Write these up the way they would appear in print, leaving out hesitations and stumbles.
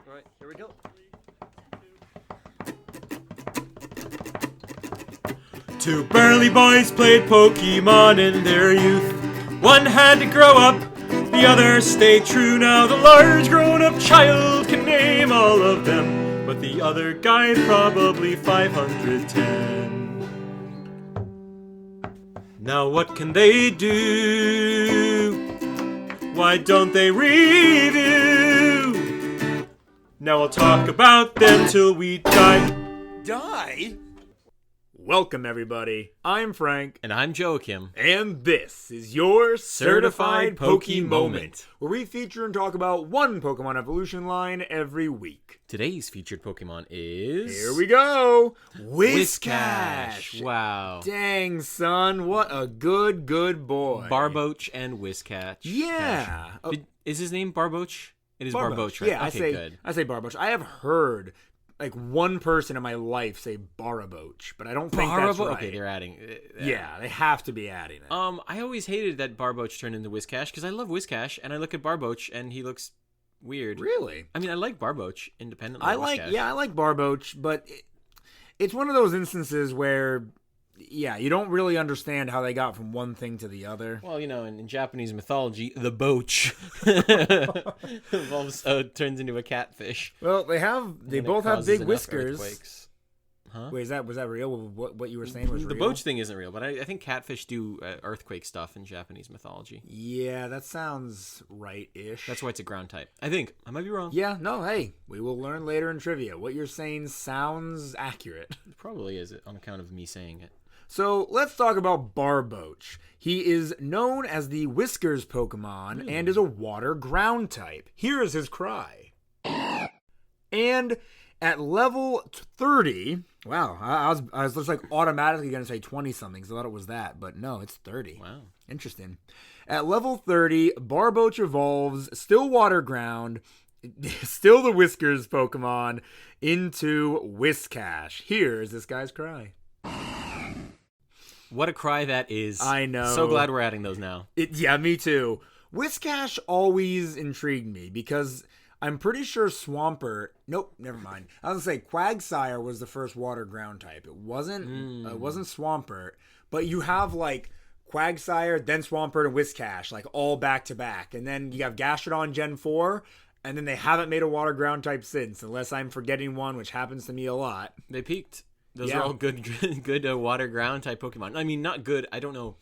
All right, here we go. Two burly boys played Pokemon in their youth. One had to grow up, the other stayed true. Now the large grown-up child can name all of them, but the other guy probably 510. Now what can they do? Why don't they review? Now I'll talk about them till we die. Die? Welcome, everybody. I'm Frank. And I'm Joachim. And this is your Certified Poke-Moment, where we feature and talk about one Pokemon evolution line every week. Today's featured Pokemon is... Here we go! Whiscash. Wow. Dang, son. What a good boy. Barboach and Whiscash. Yeah. Is his name Barboach? It is Barboach, right? Yeah, okay, I say Barboach. I have heard... like one person in my life say Baraboach, but I don't think that's right. Okay, they're adding. Yeah, they have to be adding it. I always hated that Barboach turned into Whiscash because I love Whiscash and I look at Barboach and he looks weird. Really? I mean, I like Barboach independently. I like Barboach, but it's one of those instances where, yeah, you don't really understand how they got from one thing to the other. Well, you know, in Japanese mythology, the boach turns into a catfish. Well, they both have big whiskers. Earthquakes. Huh? Wait, was that real? What you were saying was real? The boach thing isn't real, but I think catfish do earthquake stuff in Japanese mythology. Yeah, that sounds right-ish. That's why it's a ground type. I think. I might be wrong. Yeah, no, hey, we will learn later in trivia. What you're saying sounds accurate. It probably is on account of me saying it. So let's talk about Barboach. He is known as the Whiskers Pokemon and is a water ground type. Here is his cry. And at level 30, wow, I was just like automatically going to say 20 something because I thought it was that, but no, it's 30. Wow. Interesting. At level 30, Barboach evolves, still water ground, still the Whiskers Pokemon, into Whiscash. Here's this guy's cry. What a cry that is. I know. So glad we're adding those now. Yeah, me too. Whiscash always intrigued me because I'm pretty sure Swampert... Nope, never mind. I was going to say Quagsire was the first water ground type. It wasn't Swampert, but you have like Quagsire, then Swampert, and Whiscash, like all back to back. And then you have Gastrodon Gen 4, and then they haven't made a water ground type since, unless I'm forgetting one, which happens to me a lot. They peaked. Those are all good water ground type Pokemon. I mean, not good. I don't know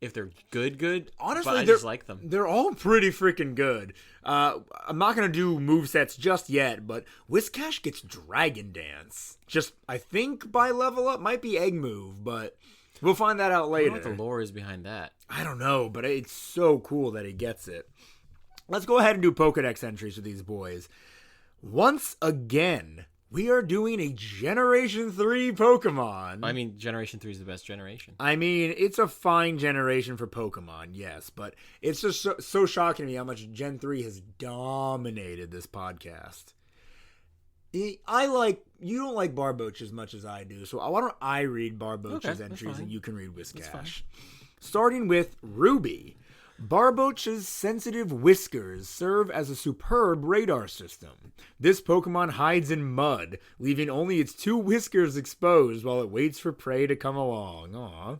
if they're good. Honestly, but I just like them. They're all pretty freaking good. I'm not going to do movesets just yet, but Whiscash gets Dragon Dance. Just, I think by level up, might be Egg Move, but we'll find that out later. I don't know what the lore is behind that. I don't know, but it's so cool that he gets it. Let's go ahead and do Pokedex entries for these boys. Once again... we are doing a Generation 3 Pokemon. I mean, Generation 3 is the best generation. I mean, it's a fine generation for Pokemon, yes, but it's just so shocking to me how much Gen 3 has dominated this podcast. You don't like Barboach as much as I do, so why don't I read Barboach's entries and you can read Whiscash. Starting with Ruby. Barboach's sensitive whiskers serve as a superb radar system. This Pokemon hides in mud, leaving only its two whiskers exposed while it waits for prey to come along. Aww.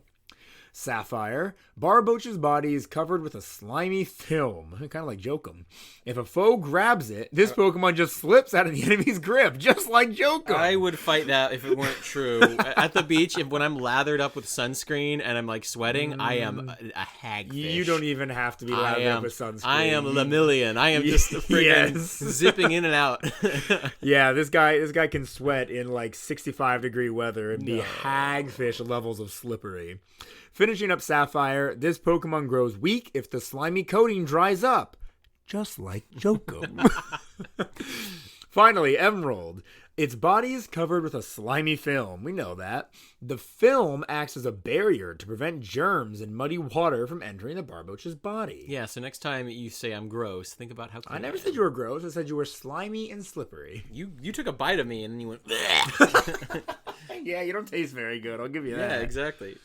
Sapphire. Barboach's body is covered with a slimy film, kind of like Jokum. If a foe grabs it, this Pokemon just slips out of the enemy's grip, just like Jokum. I would fight that if it weren't true. At the beach, when I'm lathered up with sunscreen and I'm like sweating, I am a hagfish. You don't even have to be lathered up with sunscreen. I am Lemillion. I am just freaking zipping in and out. Yeah, this guy can sweat in like 65-degree weather and be hagfish levels of slippery. Finishing up Sapphire, this Pokemon grows weak if the slimy coating dries up, just like Jokum. Finally, Emerald. Its body is covered with a slimy film. We know that. The film acts as a barrier to prevent germs and muddy water from entering the Barboach's body. Yeah, so next time you say I'm gross, think about how clean I never said you were gross. I said you were slimy and slippery. You took a bite of me and then you went... Yeah, you don't taste very good. I'll give you that. Yeah, exactly.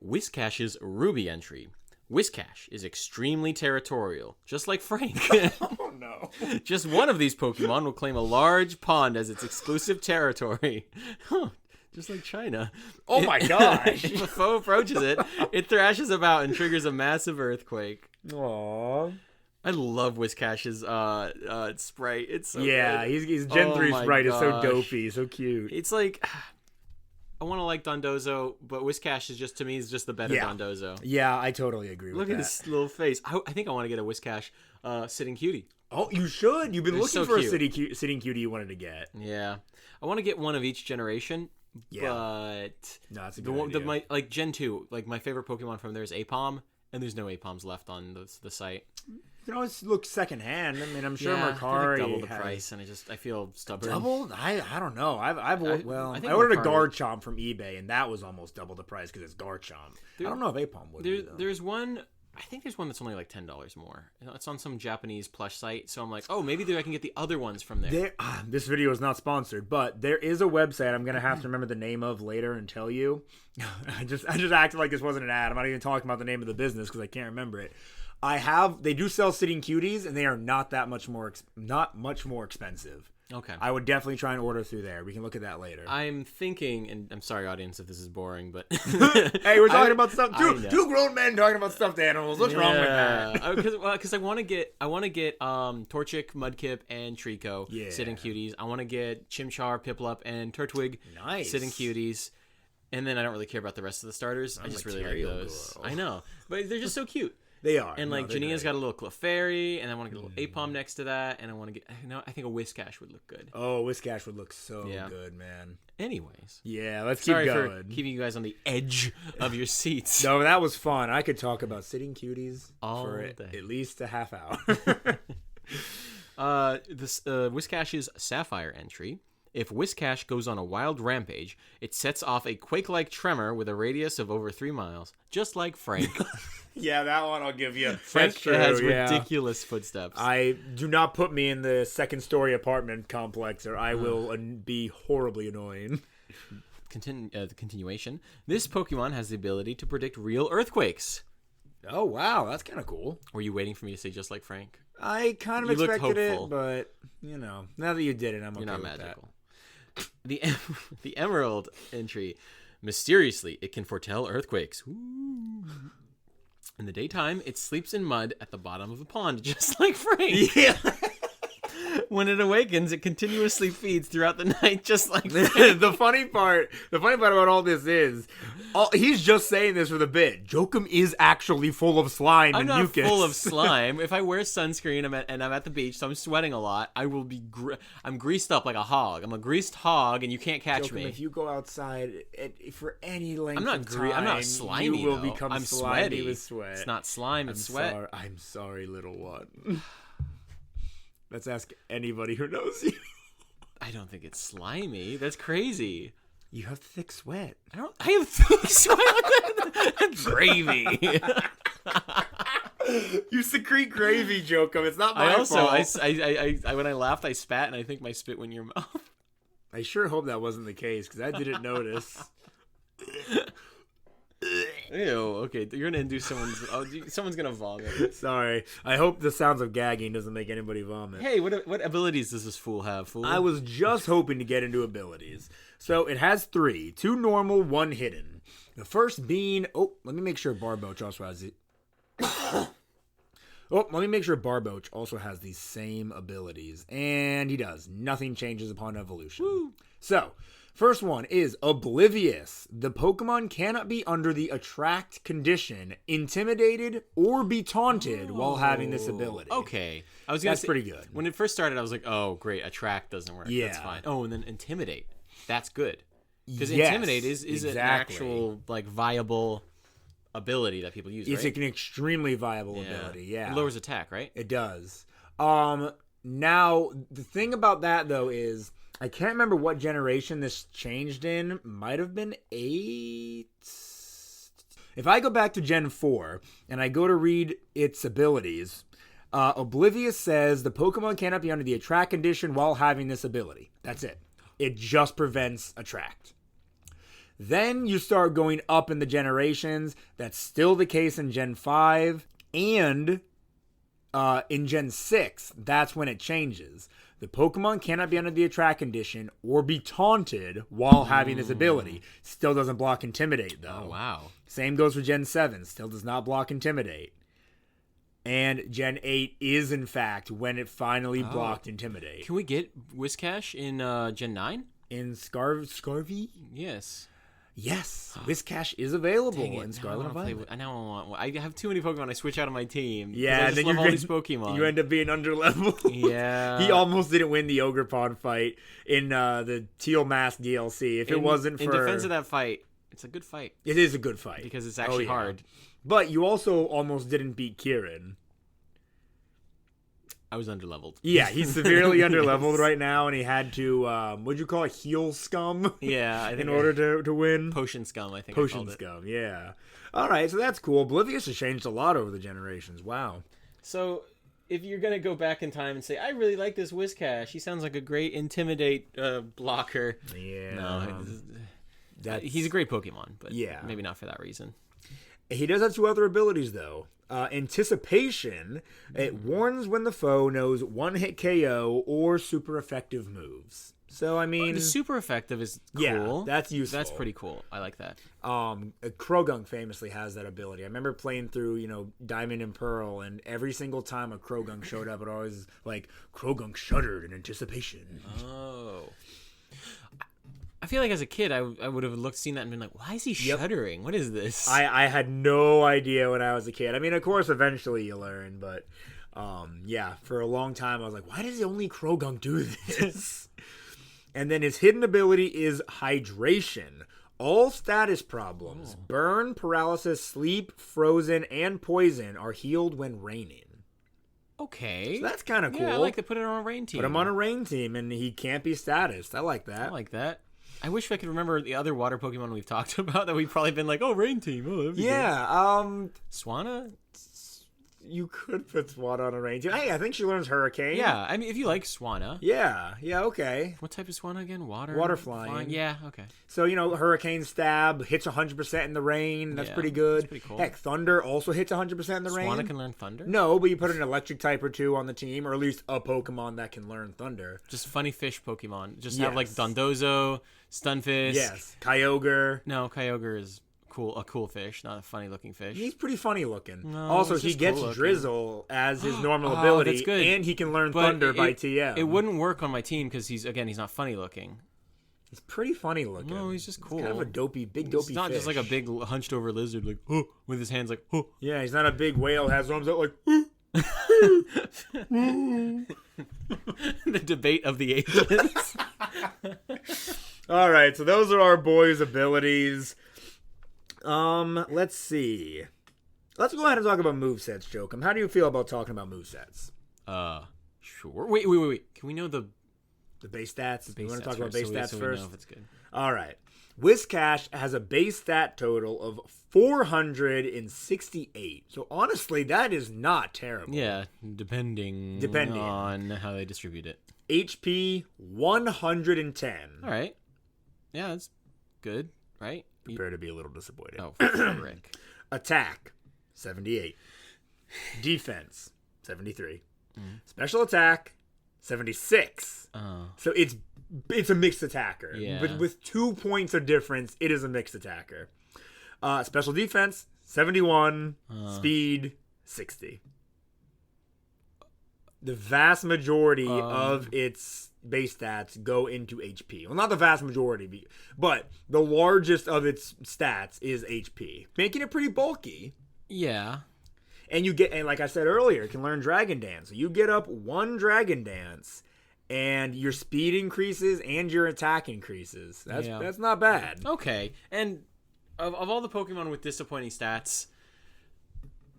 Whiscash's Ruby entry. Whiscash is extremely territorial, just like Frank. Oh, no. Just one of these Pokemon will claim a large pond as its exclusive territory. Huh. Just like China. Oh, my gosh. If a foe approaches it, it thrashes about and triggers a massive earthquake. Aww. I love Whiscash's sprite. It's so yeah, good. he's Gen 3 my sprite is so gosh. dopey, so cute. It's like... I want to like Dondozo, but Whiscash is just, to me, is just the better Dondozo. Yeah, I totally agree with Look that. at his little face. I think I want to get a Whiscash sitting cutie. Oh, you should. You've been They're looking so for cute. a sitting cutie you wanted to get. Yeah. I want to get one of each generation, Yeah. but... No, that's a good idea. Like Gen 2, like my favorite Pokemon from there is Apom, and there's no Apoms left on the site. You can always look secondhand. I mean, I'm sure Yeah, Mercari double the has... price, and I feel stubborn. Double? I don't know. I think ordered a Mercari- Garchomp from eBay, and that was almost double the price because it's Garchomp. I don't know if Apom would be, though. There's one... I think there's one that's only like $10 more. It's on some Japanese plush site, so I'm like, oh, maybe I can get the other ones from there. This video is not sponsored, but there is a website I'm gonna have to remember the name of later and tell you. I just acted like this wasn't an ad. I'm not even talking about the name of the business because I can't remember it. They do sell sitting cuties, and they are not much more expensive. Okay. I would definitely try and order through there. We can look at that later. I'm thinking, and I'm sorry, audience, if this is boring, but Hey, we're talking about stuff. Two grown men talking about stuffed animals. What's wrong with that? Because I want to get Torchic, Mudkip, and Trico sitting cuties. I want to get Chimchar, Piplup, and Turtwig sitting cuties. And then I don't really care about the rest of the starters. I just really like those. Girl. I know, but they're just so cute. They are. And like Jania's got a little Clefairy, and I want to get a little Apom next to that, and I want to get. I think a Whiscash would look good. Oh, Whiscash would look so good, man. Anyways, yeah, let's keep going. Sorry for keeping you guys on the edge of your seats. No, that was fun. I could talk about sitting cuties for day. at least a half hour. This Whiscash's Sapphire entry. If Whiscash goes on a wild rampage, it sets off a quake-like tremor with a radius of over 3 miles, just like Frank. Yeah, that one I'll give you. Frank That's true, has ridiculous footsteps. I do not put me in the second-story apartment complex, or I will be horribly annoying. The continuation. This Pokemon has the ability to predict real earthquakes. Oh, wow. That's kind of cool. Were you waiting for me to say just like Frank? I kind of You looked expected hopeful. it, but, now that you did it, I'm okay You're not with magical. The Emerald entry. Mysteriously, it can foretell earthquakes. Ooh. In the daytime, it sleeps in mud at the bottom of a pond, just like Frank. Yeah. When it awakens, it continuously feeds throughout the night, just like Frank. The funny part about all this is, he's just saying this for the bit. Jokum is actually full of slime I'm and not mucus. full of slime. If I wear sunscreen and I'm at the beach, so I'm sweating a lot, I will be. I'm greased up like a hog. I'm a greased hog, and you can't catch Jokum, me. if you go outside for any length I'm not. of time, I'm not slimy. you will though. become I'm slimy sweaty. with sweat. It's not slime. It's sweat. I'm sorry, little one. Let's ask anybody who knows you. I don't think it's slimy. That's crazy. You have thick sweat. I have thick sweat. Gravy. You secrete gravy, Jokum. It's not my fault. I when I laughed, I spat, and I think my spit went in your mouth. I sure hope that wasn't the case, because I didn't notice. Ew. Okay, you're gonna induce someone's gonna vomit. Sorry. I hope the sounds of gagging doesn't make anybody vomit. Hey, what abilities does this fool have? Fool. I was just hoping to get into abilities. So it has 3. 2 normal, 1 hidden. The first being... Oh, let me make sure Barboach also has it. Let me make sure Barboach also has these same abilities. And he does. Nothing changes upon evolution. Woo. So, first one is Oblivious. The Pokemon cannot be under the attract condition, intimidated, or be taunted while having this ability. Okay. I was gonna That's say, pretty good. When it first started, I was like, oh, great, attract doesn't work. Yeah. That's fine. Oh, and then intimidate. That's good. Because Yes, intimidate is an exactly. actual viable ability that people use, It's right? an extremely viable ability, yeah. It lowers attack, right? It does. Now, the thing about that, though, is I can't remember what generation this changed in. Might have been 8. If I go back to Gen 4 and I go to read its abilities, Oblivious says the Pokemon cannot be under the attract condition while having this ability. That's it. It just prevents attract. Then you start going up in the generations. That's still the case in Gen 5. And in Gen 6, that's when it changes. The Pokemon cannot be under the Attract condition or be taunted while having this ability. Still doesn't block Intimidate, though. Oh, wow. Same goes for Gen 7. Still does not block Intimidate. And Gen 8 is, in fact, when it finally blocked Intimidate. Can we get Whiscash in Gen 9? In Scarvy? Yes. Yes. Whiscash is available Dang it, in now Scarlet and Violet. I have too many Pokemon. I switch out of my team. Yeah, I and just then love all these Pokemon. you end up being underleveled. Yeah. He almost didn't win the Ogerpon fight in the Teal Mask DLC. If it wasn't for... In defense of that fight, it's a good fight. It is a good fight. Because it's actually hard. But you also almost didn't beat Kieran. I was underleveled. Yeah, he's severely underleveled right now, and he had to, what'd you call it, heal scum? Yeah. I think in order to win? Potion scum, I think Potion I called it. scum, yeah. All right, so that's cool. Oblivious has changed a lot over the generations. Wow. So, if you're going to go back in time and say, I really like this Whiscash, he sounds like a great Intimidate blocker. Yeah. No, he's a great Pokemon, but yeah, maybe not for that reason. He does have two other abilities, though. Anticipation, it warns when the foe knows one-hit KO or super effective moves. So, I mean... The super effective is cool. Yeah, that's useful. That's pretty cool. I like that. Krogunk famously has that ability. I remember playing through, Diamond and Pearl, and every single time a Krogunk showed up, it always, Krogunk shuddered in anticipation. Oh. I feel like as a kid, I would have seen that and been like, why is he shuddering? What is this? I had no idea when I was a kid. I mean, of course, eventually you learn, but for a long time I was like, why does only Krogunk do this? And then his hidden ability is Hydration. All status problems, burn, paralysis, sleep, frozen, and poison are healed when raining. Okay. So that's kind of cool. Yeah, I like to put it on a rain team. Put him on a rain team, and he can't be statused. I like that. I like that. I wish I could remember the other water Pokemon we've talked about that we've probably been like, oh, rain team. Oh, that'd be good. Swanna? You could put Swanna on a rain team. Hey, I think she learns Hurricane. Yeah, I mean, if you like Swanna. Yeah, okay. What type of Swanna again? Water flying. Yeah, okay. So, Hurricane Stab hits 100% in the rain. That's pretty good. That's pretty cool. Heck, Thunder also hits 100% in the rain. Swanna can learn Thunder? No, but you put an electric type or two on the team, or at least a Pokemon that can learn Thunder. Just funny fish Pokemon. Just have Dondozo, Stunfisk. Yes, Kyogre. No, Kyogre is a cool fish, not a funny looking fish. He's pretty funny looking. No, also, he gets Drizzle as his normal ability, that's good. and he can learn Thunder by TM. It wouldn't work on my team because he's not funny looking. He's pretty funny looking. No, he's just cool. He's kind of a big dopey He's not fish. just like a big hunched over lizard, like, with his hands like, Yeah, he's not a big whale, has arms out like, The debate of the ages. All right, so those are our boys' abilities. Let's see. Let's go ahead and talk about movesets, Jokum. How do you feel about talking about movesets? Sure. Wait. Can we know the base stats? We want to talk first, about base stats so we first? know if it's good. All right. Whiscash has a base stat total of 468. So honestly, that is not terrible. Yeah, depending on how they distribute it. HP 110. All right. Yeah, that's good, right? Prepare to be a little disappointed. Oh, frick. Attack 78. Defense 73. Special attack 76. So it's a mixed attacker. Yeah. But with 2 points of difference, it is a mixed attacker. Special defense 71. Speed 60. The vast majority of its base stats go into HP. Well, not the vast majority, but the largest of its stats is HP, making it pretty bulky. Yeah. And like I said earlier, it can learn Dragon Dance. So you get up one Dragon Dance, and your speed increases and your attack increases. That's not bad. Okay. And of all the Pokemon with disappointing stats,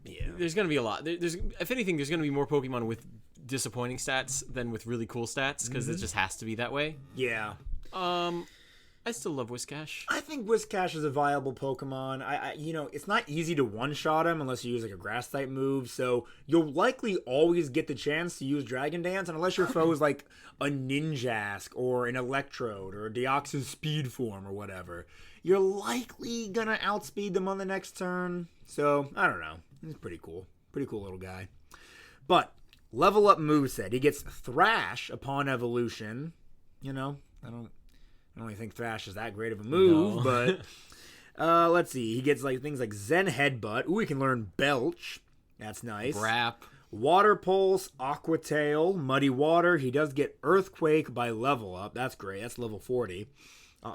there's going to be a lot. If anything, there's going to be more Pokemon with disappointing stats than with really cool stats because it just has to be that way. Yeah. I still love Whiscash. I think Whiscash is a viable Pokemon. It's not easy to one-shot him unless you use like a Grass-type move, so you'll likely always get the chance to use Dragon Dance, and unless your foe is like a Ninjask or an Electrode or a Deoxys Speed Form or whatever, you're likely gonna outspeed them on the next turn. So, I don't know. He's pretty cool. Pretty cool little guy. But, level up moveset. He gets Thrash upon evolution. I don't really think Thrash is that great of a move, but let's see. He gets like things like Zen Headbutt. Ooh, he can learn Belch. That's nice. Brap. Water Pulse, Aqua Tail, Muddy Water. He does get Earthquake by level up. That's great. That's level 40.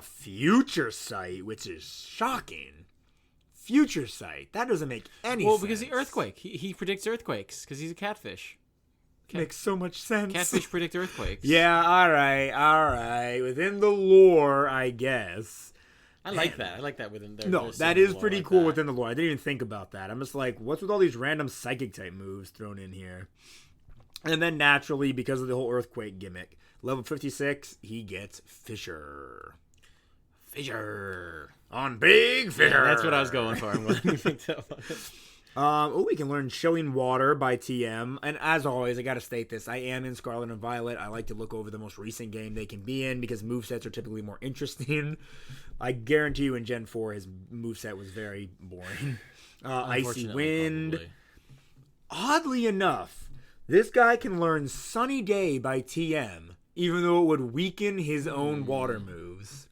Future Sight, which is shocking. Future Sight. That doesn't make any sense. Well, because the Earthquake. He predicts earthquakes because he's a catfish. Makes so much sense. Catfish predict earthquakes. Yeah, all right. Within the lore, I guess. I like that. I like that within there. No, that is pretty cool within the lore. I didn't even think about that. I'm just like, what's with all these random psychic type moves thrown in here? And then naturally, because of the whole earthquake gimmick, level 56, he gets Fissure. On Big Fissure. Yeah, that's what I was going for. I'm glad you picked that one. We can learn Chilling Water by TM. And as always, I got to state this. I am in Scarlet and Violet. I like to look over the most recent game they can be in because movesets are typically more interesting. I guarantee you in Gen 4, his moveset was very boring. Icy Wind. Probably. Oddly enough, this guy can learn Sunny Day by TM, even though it would weaken his own water moves.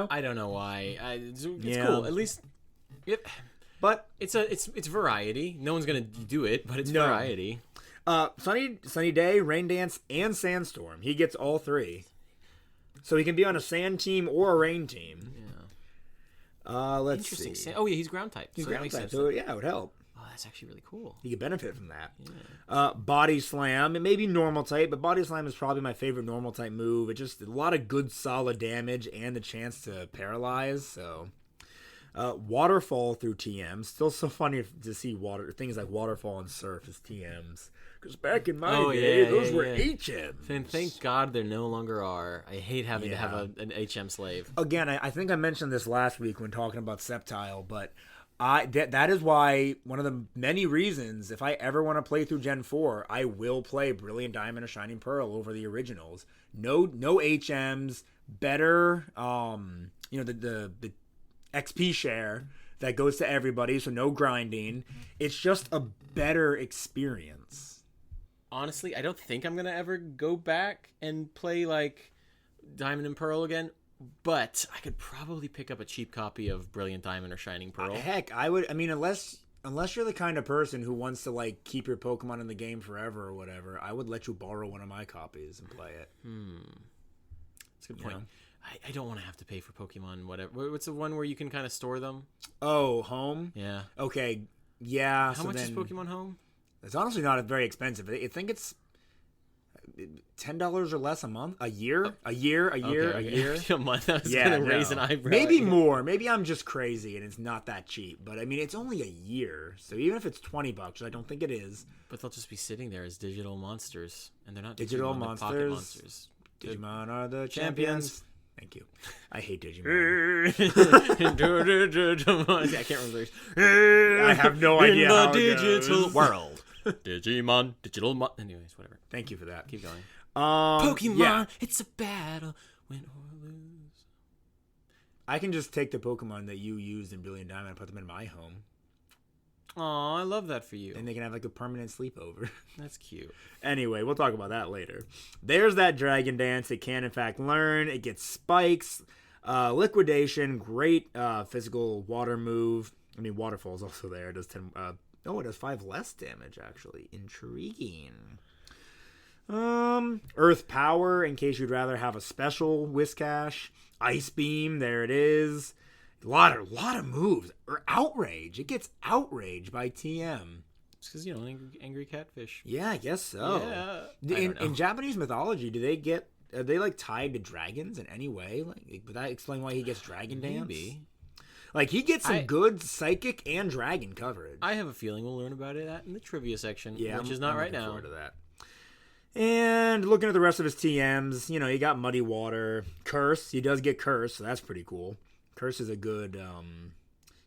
I don't know why. It's cool. At least, but it's variety. No one's gonna do it, but it's variety. Sunny Day, Rain Dance, and Sandstorm. He gets all three, so he can be on a sand team or a rain team. Yeah. Let's see. Oh yeah, he's ground type. He's ground type, so yeah, it would help. Oh, that's actually really cool. He could benefit from that. Yeah. Body Slam. It may be normal type, but Body Slam is probably my favorite normal type move. It's just a lot of good solid damage and the chance to paralyze. So, Waterfall through TM. Still so funny to see things like Waterfall and Surf as TMs. Because back in my day, those were HMs. And thank God there no longer are. I hate having to have an HM slave. Again, I think I mentioned this last week when talking about Sceptile, but that is why one of the many reasons if I ever want to play through Gen 4, I will play Brilliant Diamond or Shining Pearl over the originals. No HMs, better the XP share that goes to everybody, so no grinding. It's just a better experience. Honestly, I don't think I'm gonna ever go back and play like Diamond and Pearl again. But I could probably pick up a cheap copy of Brilliant Diamond or Shining Pearl. Heck, I would. I mean, unless you're the kind of person who wants to like keep your Pokemon in the game forever or whatever, I would let you borrow one of my copies and play it. That's a good point. I don't want to have to pay for Pokemon. Whatever. What's the one where you can kind of store them? Oh, Home. Yeah. Okay. Yeah. How much is Pokemon Home? It's honestly not very expensive. I think it's $10 or less a month, a year. A month. I was gonna raise an eyebrow. Maybe more. Maybe I'm just crazy and it's not that cheap. But I mean, it's only a year, so even if it's $20, which I don't think it is. But they'll just be sitting there as digital monsters, and they're not digital monsters. Pocket monsters. Digimon are the champions. Thank you. I hate Digimon. I can't remember. I have no idea. In the how digital world. Digimon, anyways, whatever. Thank you for that. Keep going. Pokemon, it's a battle, win or lose. I can just take the Pokemon that you used in Brilliant Diamond and put them in my home. Aw, I love that for you. And they can have like a permanent sleepover. That's cute. Anyway, we'll talk about that later. There's that Dragon Dance. It can in fact learn. It gets spikes. Liquidation, great physical water move. I mean, Waterfall is also there. It does 10... it does 5 less damage, actually. Intriguing. Earth Power, in case you'd rather have a special Whiscash. Ice Beam, there it is. A lot of moves. Or Outrage. It gets Outrage by TM. It's because, angry catfish. Yeah, I guess so. Yeah. In Japanese mythology, are they like tied to dragons in any way? Like, would that explain why he gets Dragon Dance? Maybe. Like, he gets some good psychic and dragon coverage. I have a feeling we'll learn about it in the trivia section, which is not right now. To that. And looking at the rest of his TMs, he got Muddy Water. Curse, he does get Curse, so that's pretty cool. Curse is a good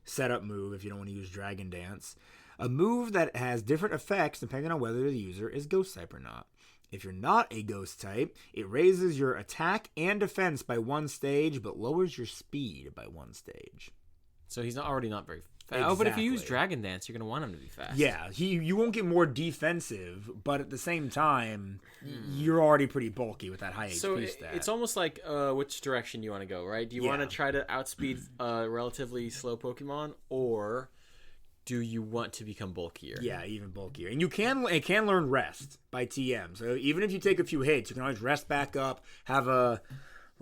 setup move if you don't want to use Dragon Dance. A move that has different effects depending on whether the user is Ghost type or not. If you're not a Ghost type, it raises your attack and defense by 1 stage, but lowers your speed by 1 stage. So he's already not very fast. Exactly. Oh, but if you use Dragon Dance, you're going to want him to be fast. Yeah, you won't get more defensive, but at the same time, you're already pretty bulky with that high HP stat. It's almost like which direction you want to go, right? Do you want to try to outspeed relatively slow Pokemon, or do you want to become bulkier? Yeah, even bulkier. And it can learn Rest by TM. So even if you take a few hits, you can always rest back up, have a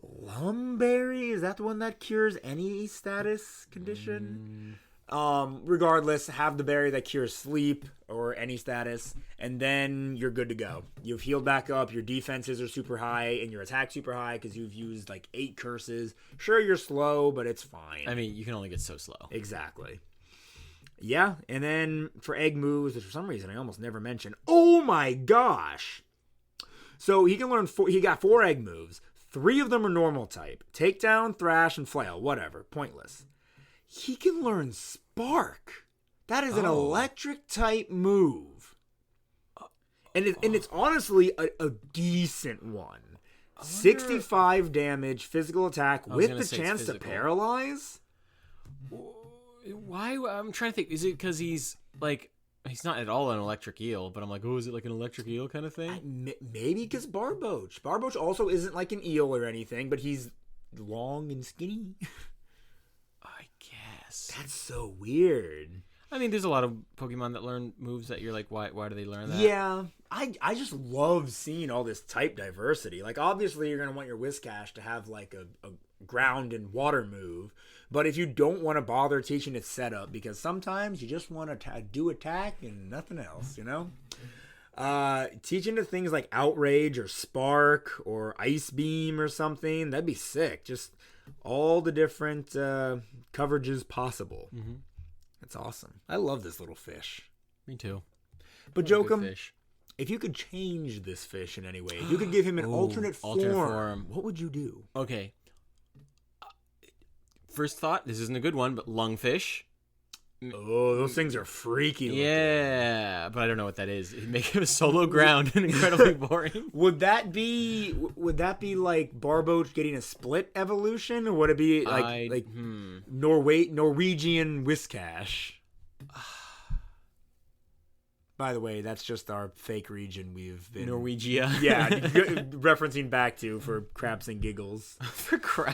Lumberry. Is that the one that cures any status condition? Regardless, have the berry that cures sleep or any status, and then you're good to go. You've healed back up, your defenses are super high, and your attack super high because you've used like 8 curses. Sure, you're slow, but it's fine. I mean, you can only get so slow. Exactly. Yeah, and then for egg moves, which for some reason I almost never mentioned. Oh my gosh! So he can learn he got 4 egg moves. 3 of them are normal type. Takedown, Thrash, and Flail. Whatever. Pointless. He can learn Spark. That is an electric type move. And it's honestly a decent one. 65 damage, physical attack with the chance to paralyze? Why? I'm trying to think. Is it because he's not at all an electric eel, but I'm like, is it like an electric eel kind of thing? Maybe because Barboach also isn't like an eel or anything, but he's long and skinny. I guess. That's so weird. I mean, there's a lot of Pokemon that learn moves that you're like, why do they learn that? Yeah, I just love seeing all this type diversity. Like, obviously, you're going to want your Whiscash to have, like, a ground and water move. But if you don't want to bother teaching its setup, because sometimes you just want to do attack and nothing else, teaching to things like Outrage or Spark or Ice Beam or something, that'd be sick. Just all the different coverages possible. Mm-hmm. That's awesome. I love this little fish. Me too. But Jokum, if you could change this fish in any way, if you could give him an alternate form, what would you do? Okay. First thought, this isn't a good one, but lungfish. Oh, those things are freaky looking. Yeah, but I don't know what that is. It'd make him a solo ground and incredibly boring. Would that be like Barboach getting a split evolution, or would it be like Norwegian Whiscash? By the way, that's just our fake region we've been... Norwegia. Yeah, referencing back to for craps and giggles.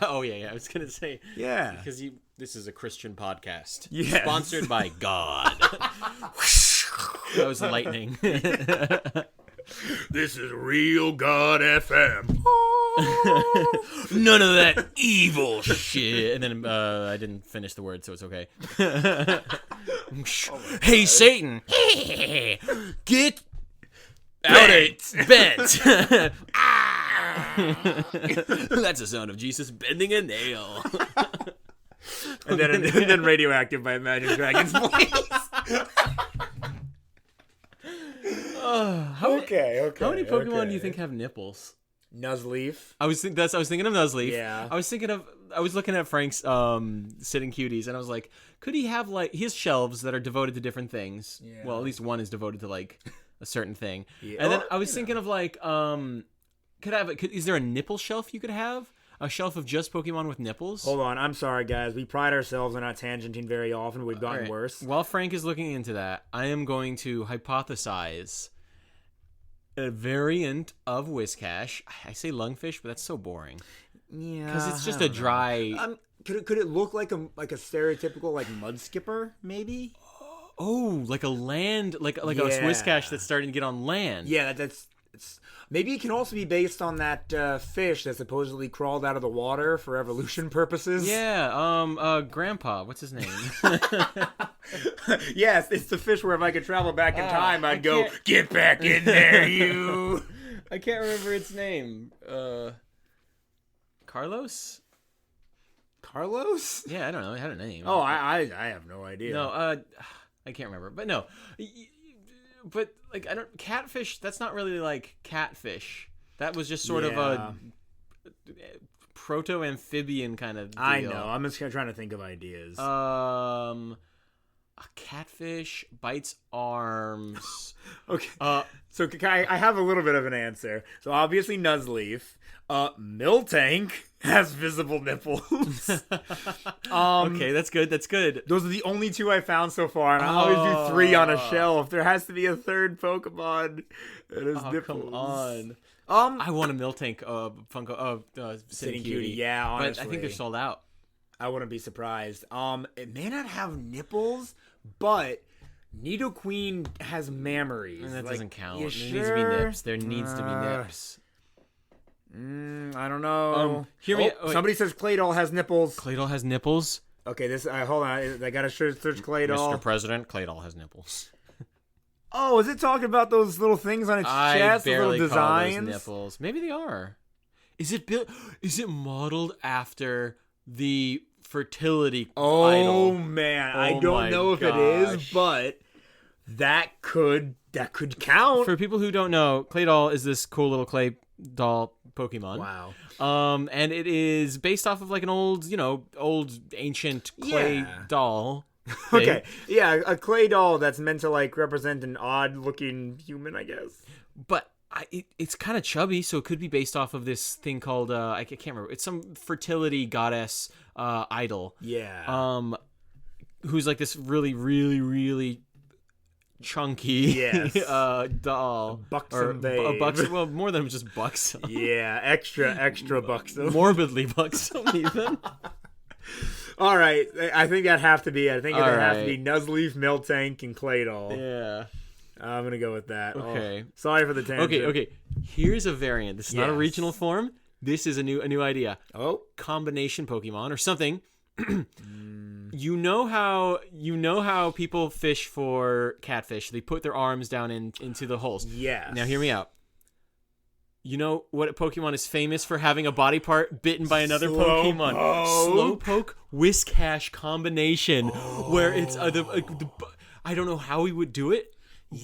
Oh, yeah, I was going to say... Yeah. Because this is a Christian podcast. Yes. Sponsored by God. That was lightning. This is Real God FM. None of that evil shit. And then I didn't finish the word, so it's okay. Hey, Satan. Get out of bent. That's the sound of Jesus bending a nail. And then Radioactive by Imagine Dragons voice. Okay. How many Pokemon do you think have nipples? Nuzleaf. I was thinking of Nuzleaf. Yeah. I was looking at Frank's Sitting Cuties, and I was like, could he have he has shelves that are devoted to different things? Yeah. Well, at least one is devoted to like a certain thing. Yeah. And then I was thinking of is there a nipple shelf you could have? A shelf of just Pokemon with nipples? Hold on, I'm sorry, guys. We pride ourselves on not tangenting very often. We've gotten worse. While Frank is looking into that, I am going to hypothesize a variant of Whiscash. I say lungfish, but that's so boring. Yeah, because it's just a dry. Could it look like a stereotypical like mud skipper maybe? Oh, like a land, like a Whiscash that's starting to get on land. Yeah, maybe it can also be based on that fish that supposedly crawled out of the water for evolution purposes. Yeah, Grandpa, what's his name? Yes, it's the fish where if I could travel back in time, I'd go, get back in there, you! I can't remember its name. Carlos? Carlos? Yeah, I don't know. It had a name. Oh, I have no idea. No, I can't remember. But no. but like I don't catfish. That's not really like catfish. That was just sort of a proto-amphibian kind of deal. I know. I'm just trying to think of ideas. A catfish bites arms. Okay. So I have a little bit of an answer. So obviously Nuzleaf. Miltank has visible nipples. Okay, that's good. That's good. Those are the only two I found so far, and I always do 3 on a shelf. There has to be a third Pokemon that has nipples. Come on. I want a Miltank Funko Sitting Cutie. Yeah, honestly. But I think they're sold out. I wouldn't be surprised. It may not have nipples, but Nidoqueen has mammaries. And that doesn't count. There needs to be nips. There needs to be nips. I don't know. Somebody says Claydol has nipples. Claydol has nipples? Okay, hold on. I gotta search Claydol. Mr. President, Claydol has nipples. Oh, is it talking about those little things on its chest? I barely little designs? call those nipples. Maybe they are. Is it built? Is it modeled after the fertility idol? Oh man, I don't know if it is, but that could count. For people who don't know, Claydol is this cool little clay doll Pokemon. Wow. And it is based off of like an old ancient clay doll. Okay. Yeah, a clay doll that's meant to like represent an odd looking human, I guess. But it's kind of chubby, so it could be based off of this thing called I can't remember. It's some fertility goddess idol. Yeah. Who's like this really, really, really chunky doll. Buxom babe. Well, more than just buxom. Yeah, extra buxom. Morbidly buxom, even. All right, I think that'd have to be. I think it'd have to be Nuzleaf, Miltank, and Claydol. Yeah. I'm gonna go with that. Okay. Oh, sorry for the tangent. Okay. Here's a variant. This is not a regional form. This is a new idea. Oh. Combination Pokemon or something. You know how people fish for catfish? They put their arms down into the holes. Yes. Now hear me out. You know what Pokemon is famous for having a body part bitten by another Pokemon? Slowpoke Whiscash combination, where it's I don't know how he would do it,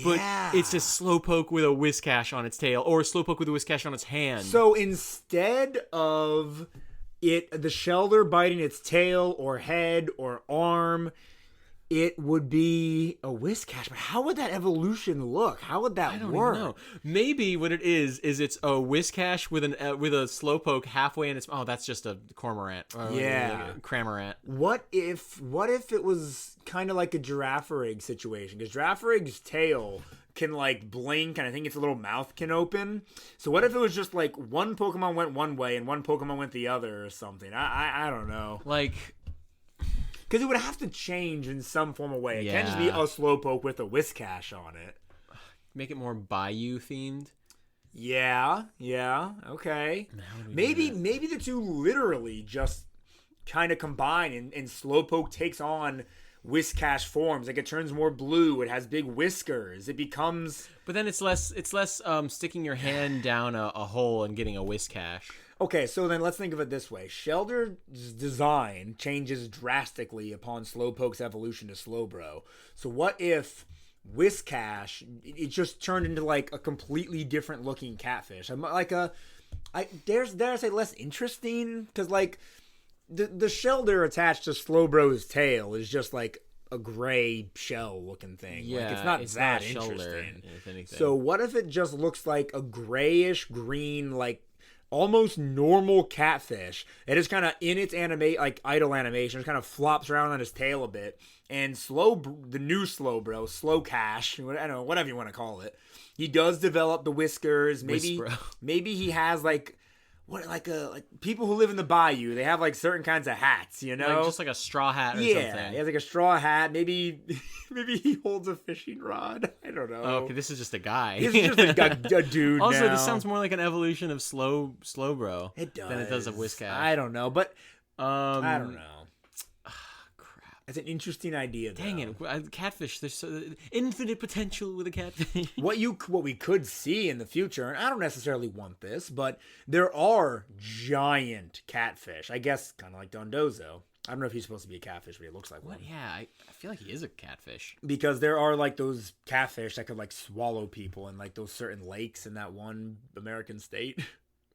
but it's a Slowpoke with a Whiscash on its tail, or a Slowpoke with a Whiscash on its hand. So instead of the Shelder biting its tail or head or arm, it would be a Whiscash. But how would that evolution look? How would that work? I don't know. Maybe what it is it's a Whiscash with a Slowpoke halfway in its. Oh, that's just a Cormorant. Yeah, like a Cramorant. What if it was kind of like a Girafarig situation? Because Girafarig's tail can like blink, and I think its little mouth can open. So what if it was just like one Pokemon went one way and one Pokemon went the other or something? I don't know. Like. Because it would have to change in some form of way. It can't just be a Slowpoke with a Whiscash on it. Make it more Bayou themed. Yeah, okay. Maybe the two literally just kind of combine and Slowpoke takes on Whiscash forms. Like it turns more blue. It has big whiskers. It becomes. But then it's less sticking your hand down a hole and getting a Whiscash. Okay, so then let's think of it this way. Shelder's design changes drastically upon Slowpoke's evolution to Slowbro. So what if Whiscash, it just turned into like a completely different looking catfish? I dare say less interesting, because like the Shelder attached to Slowbro's tail is just like a gray shell looking thing. Yeah, like, it's not that interesting. If anything. So what if it just looks like a grayish green, like almost normal catfish? It is kind of in its idle animation. It kind of flops around on his tail a bit. And the new Slowbro, Slowcash, I don't know, whatever you want to call it, he does develop the whiskers. Maybe he has like people who live in the bayou, they have like certain kinds of hats, you know, like just like a straw hat or something. Yeah, he has like a straw hat. Maybe he holds a fishing rod. I don't know. Oh, okay, this is just a guy. This is just a dude. Also, now. This sounds more like an evolution of Slowbro. It does. Than it does of Whiscash. I don't know, but I don't know. Crap. It's an interesting idea, though. Dang it. Catfish, there's infinite potential with a catfish. What we could see in the future, and I don't necessarily want this, but there are giant catfish. I guess kind of like Dondozo. I don't know if he's supposed to be a catfish, but he looks like one. Yeah, I feel like he is a catfish. Because there are like those catfish that could like swallow people in like those certain lakes in that one American state.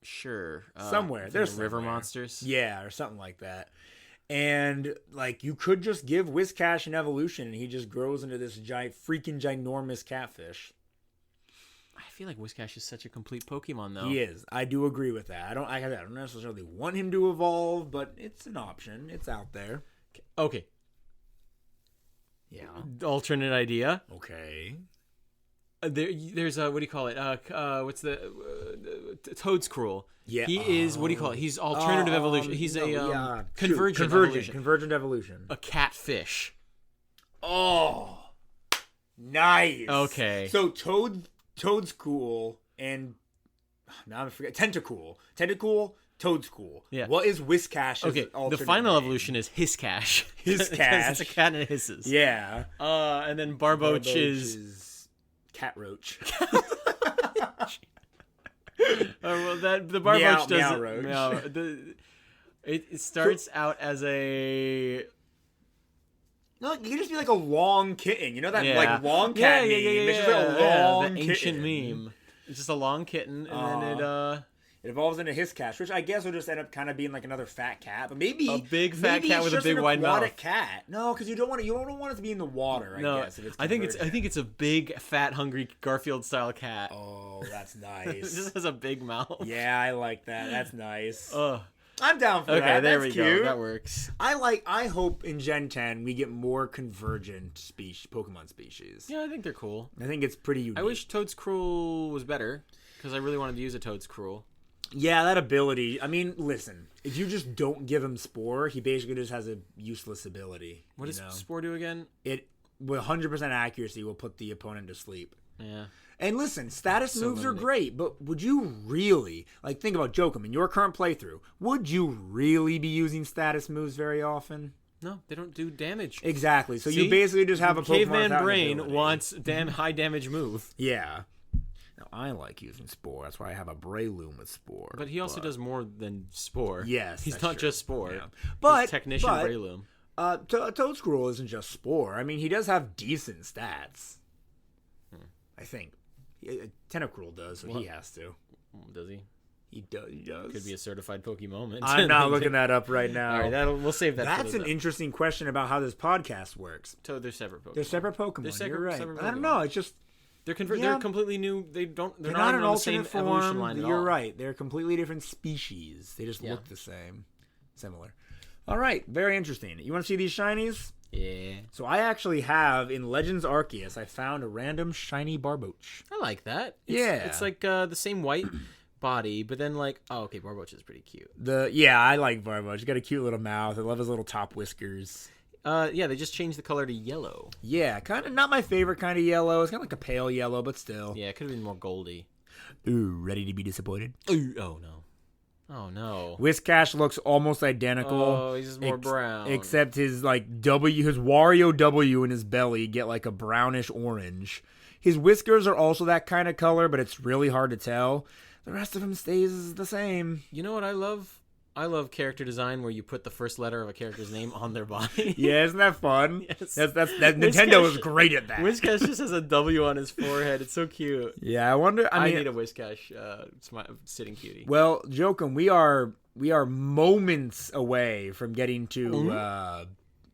Sure. Somewhere. There's river monsters. Yeah, or something like that. And like you could just give Whiscash an evolution and he just grows into this freaking ginormous catfish. I feel like Whiscash is such a complete Pokemon, though. He is. I do agree with that. I don't necessarily want him to evolve, but it's an option. It's out there. Okay. Yeah. Alternate idea. Okay. There's what do you call it? What's the Toadscruel? Yeah. He is, what do you call it? He's alternative evolution. He's convergent evolution. Convergent evolution. A catfish. Oh. Nice. Okay. So Toadscool and now I'm forgetting Tentacool, Toadscool. Yeah. What is Whiscash? Okay. The final evolution is Whiscash. Whiscash. It's a cat and it hisses. Yeah. And then Barboach is cat roach. Well, the Barboach doesn't. Roach. No, it starts out as a. No, you can just be like a long kitten. You know that like long cat meme? It's just like a long the ancient meme. It's just a long kitten, and then it evolves into Whiscash, which I guess will just end up kind of being like another fat cat, but maybe a big fat cat with a big wide mouth. Cat. No, because you don't want it to be in the water. I guess. I think it's a big, fat, hungry Garfield style cat. Oh, that's nice. It just has a big mouth. Yeah, I like that. That's nice. I'm down for that. Okay, there we go. That works. I hope in Gen 10 we get more convergent Pokemon species. Yeah, I think they're cool. I think it's pretty unique. I wish Toadscruel was better because I really wanted to use a Toadscruel. Yeah, that ability. I mean, listen, if you just don't give him Spore, he basically just has a useless ability. What does Spore do again? It, with 100% accuracy, will put the opponent to sleep. Yeah. And listen, status moves are great, but would you really, like, think about Jokum in your current playthrough, would you really be using status moves very often? No, they don't do damage. Exactly. So you basically just have a Pokemon Caveman brain wants high damage move. Yeah. Now, I like using Spore. That's why I have a Breloom with Spore. But he also does more than Spore. Yes, he's not just Spore. Yeah. But he's Technician Breloom. Toadscruel isn't just Spore. I mean, he does have decent stats. I think. Tentacruel does, so he has to. Does he? He does. Could be a certified Pokemon. I'm not looking that up right now. All right, we'll save that. That's an interesting question about how this podcast works. So they're separate Pokemon. They're separate Pokemon. You're right. I don't know. It's just they're completely new. They're not an alternate form. Evolution line at all. You're right. They're completely different species. They just look the same, similar. All right, very interesting. You want to see these shinies? Yeah. So I actually have, in Legends Arceus, I found a random shiny Barboach. I like that. It's like the same white body, but then like, okay, Barboach is pretty cute. I like Barboach. He's got a cute little mouth. I love his little top whiskers. They just changed the color to yellow. Yeah, kind of not my favorite kind of yellow. It's kind of like a pale yellow, but still. Yeah, it could have been more goldy. Ooh, ready to be disappointed? Ooh, oh no. Oh no. Whiscash looks almost identical. Oh, he's just more brown. Except his his Wario W in his belly get like a brownish orange. His whiskers are also that kind of color, but it's really hard to tell. The rest of him stays the same. You know what I love? I love character design where you put the first letter of a character's name on their body. Yeah, isn't that fun? Yes. Nintendo is great at that. Whiscash just has a W on his forehead. It's so cute. Yeah, I wonder. I need a Whiscash sitting cutie. Well, Jokum, we are moments away from getting to.